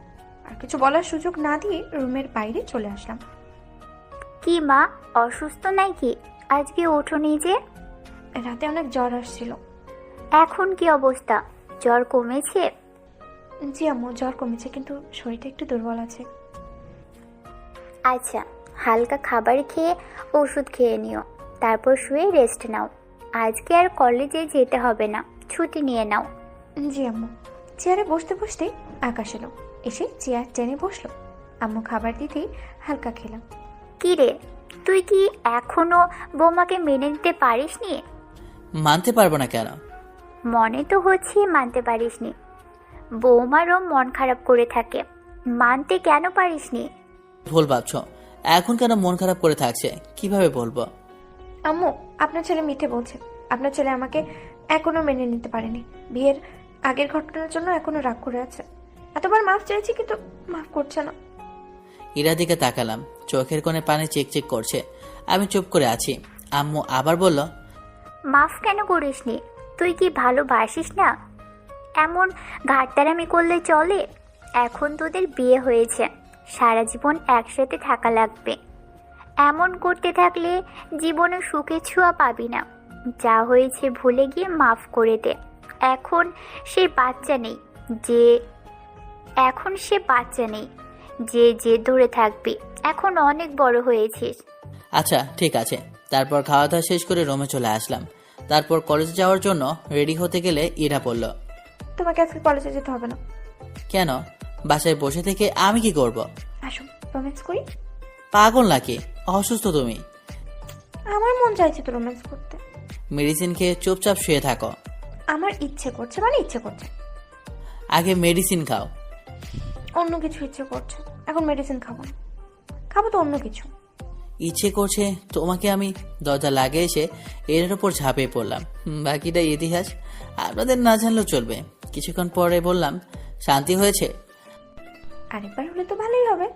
আর কিছু বলার সুযোগ না দিয়ে রুমের বাইরে চলে আসলাম। কি মা, অসুস্থ নাকি? আজকে ওঠোনি যে? রাতে অনেক জ্বর আসছিল। এখন কি অবস্থা? জ্বর কমেছে? জি আম্মু, জ্বর কমেছে, কিন্তু শরীরটা একটু দুর্বল আছে। আচ্ছা, হালকা খাবার খেয়ে ওষুধ খেয়ে নিও, তারপর শুয়ে রেস্ট নাও। আজকে আর কলেজে যেতে হবে না, ছুটি নিয়ে নাও। জি আম্মু। চেয়ারে বসতে বসতে আকাশ এলো, এসে চেয়ার টেনে বসলো। আম্মু খাবার দিতেই হালকা খেলাম। কি রে, তুই কি এখনো বৌমাকে মেনে নিতে পারিসনি? মানতে পারবো না কেন? মনে তো হচ্ছে মানতে পারিসনি। বৌমারও মন খারাপ করে থাকে, মানতে কেন পারিসনি? ভুল ভাবছো। এখন কেন মন খারাপ করে থাকছে, কিভাবে বলবো? আম্মু, আপনার ছেলে মিথ্যে বলছে। আপনার ছেলে আমাকে এখনো মেনে নিতে পারেনি। বিয়ের আগের ঘটনার জন্য এখনো রাগ করে আছে। এতবার মাফ চাইছি কিন্তু মাফ করছে না। ইরার দিকে তাকালাম, চোখের কোণে পানি চিকচিক করছে। আমি চুপ করে আছি। আম্মু আবার বলল, মাফ কেন করিসনি? তুই কি ভালোবাসিস না? এমন ঘাটতারামি করলে চলে? এখন তোদের বিয়ে হয়েছে, সারা জীবন একসাথে থাকা লাগবে। এমন করতে থাকলে জীবনে সুখে ছোঁয়া পাবি না। যা হয়েছে ভুলে গিয়ে মাফ করে দে। এখন সে বাচ্চা নেই যে জেদ ধরে থাকবি। এখন অনেক বড় হয়েছিস। আচ্ছা ঠিক আছে। তারপর খাওয়া দাওয়া শেষ করে রুমে চলে আসলাম। তারপর কলেজে যাওয়ার জন্য রেডি হতে গেলে ইরা বলল, তোমাকে আজকে কলেজে যেতে হবে না। কেন? বাসায় বসে থেকে আমি কি করব? আসুন রোম্যান্স করি। পাগল নাকি? অসুস্থ তুমি? আমার মন চাইছে তো রোম্যান্স করতে। মেডিসিন খেয়ে চুপচাপ শুয়ে থাকো। আমার ইচ্ছে করছে, মানে ইচ্ছে করছে। আগে মেডিসিন খাও। অন্য কিছু ইচ্ছে করছে, এখন মেডিসিন খাবো না। খাবো তো অন্য কিছু। ইচ্ছে করছে তোমাকে আমি। দরজা লাগিয়ে এসে এর উপর ঝাঁপিয়ে পড়লাম। বাকিটা ইতিহাস, আপনাদের না জানলেও চলবে। কিছুক্ষণ পরে বললাম, শান্তি হয়েছে? আরেকবার হলে তো ভালোই হবে।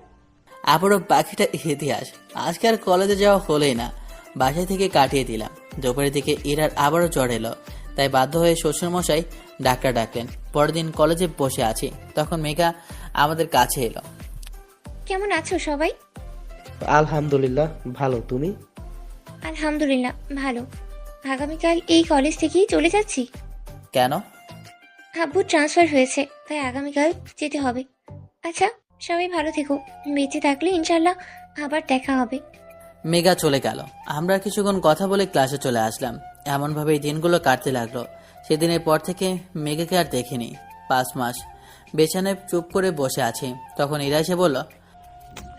আবারও বাকিটা ইতিহাস। আজকে আর কলেজে যাওয়া হলোই না, বাসায় থেকে কাটিয়ে দিলাম। দুপুরের দিকে ইরার আবারও জ্বর এলো, তাই বাধ্য হয়ে শ্বশুরমশাই ডাক্তার ডাকলেন। পরের দিন কলেজে বসে আছি, তখন মেঘা আমাদের কাছে এলো। কেমন আছো সবাই? আলহামদুলিল্লাহ ভালো, তুমি? আলহামদুলিল্লাহ ভালো। আগামীকাল এই কলেজ থেকেই চলে যাচ্ছি। কেন? আব্বু ট্রান্সফার হয়েছে, তাই আগামীকাল যেতে হবে। আচ্ছা, সবাই ভালো থেকো। বেঁচে থাকলে ইনশাল্লাহ আবার দেখা হবে। মেঘা চলে গেল। আমরা কিছুক্ষণ কথা বলে ক্লাসে চলে আসলাম। এমনভাবেই দিনগুলো কাটতে লাগলো। সেদিনের পর থেকে মেঘাকে আর দেখিনি। 5 মাস। বিছানায় চুপ করে বসে আছে। তখন ইরা এসে বলল,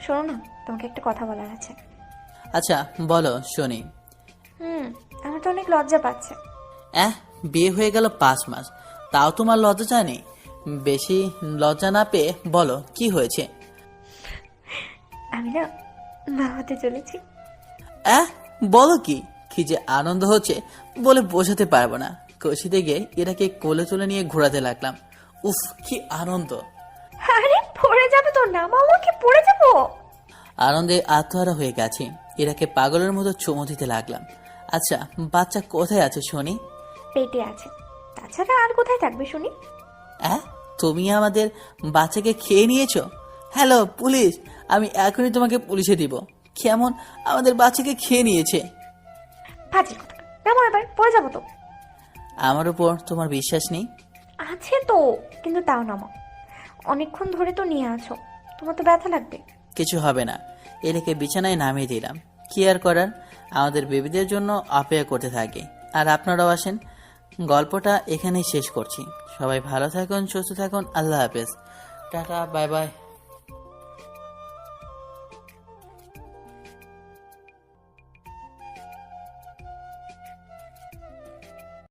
শোনো না, তোমাকে একটা কথা বলার আছে। আচ্ছা বলো শুনি। আমার তো অনেক লজ্জা পাচ্ছে। বিয়ে হয়ে গেল 5 মাস, তাও তোমার লজ্জা জানি? বেশি লজ্জা না পেয়ে বলো কি হয়েছে। আমি না মা হতে চলেছি। বলো কি? কি যে আনন্দ হচ্ছে বলে বোঝাতে পারবো না। খুশিতে গিয়ে এটাকে কোলে তুলে নিয়ে ঘোরাতে লাগলাম। উফ, কি আনন্দ! আরে পড়ে যাবে তো, নামাও আমাকে, পড়ে যাবো। আনন্দে আত্মহারা হয়ে গেছি। এটাকে পাগলের মতো চুমু দিতে লাগলাম। আচ্ছা, বাচ্চা কোথায় আছে শুনি? পেটে আছে, তাছাড়া আর কোথায় থাকবে শুনি? তুমি আমাদের বাচ্চাকে খেয়ে নিয়েছো? হ্যালো পুলিশ, আমি এখনই তোমাকে পুলিশে দিব। কেমন আমাদের বাচ্চাকে খেয়ে নিয়েছে? ফাজিল কথা, নামাও এবার, পড়ে যাবো তো। আমার উপর তোমার বিশ্বাস নেই? আছে তো, কিন্তু তাও নামাও। অনেকক্ষণ ধরে তো নিয়ে আছো, তোমার তো ব্যথা লাগবে। কিছু হবে না। এটাকে বিছানায় নামিয়ে দিলাম। কি আর করার, আমাদের বেবিদের জন্য অপেক্ষা করতে থাকি। আর আপনারাও আসেন। গল্পটা এখানেই শেষ করছি। সবাই ভালো থাকুন, সুস্থ থাকুন। আল্লাহ হাফেজ, টাটা, বাই বাই।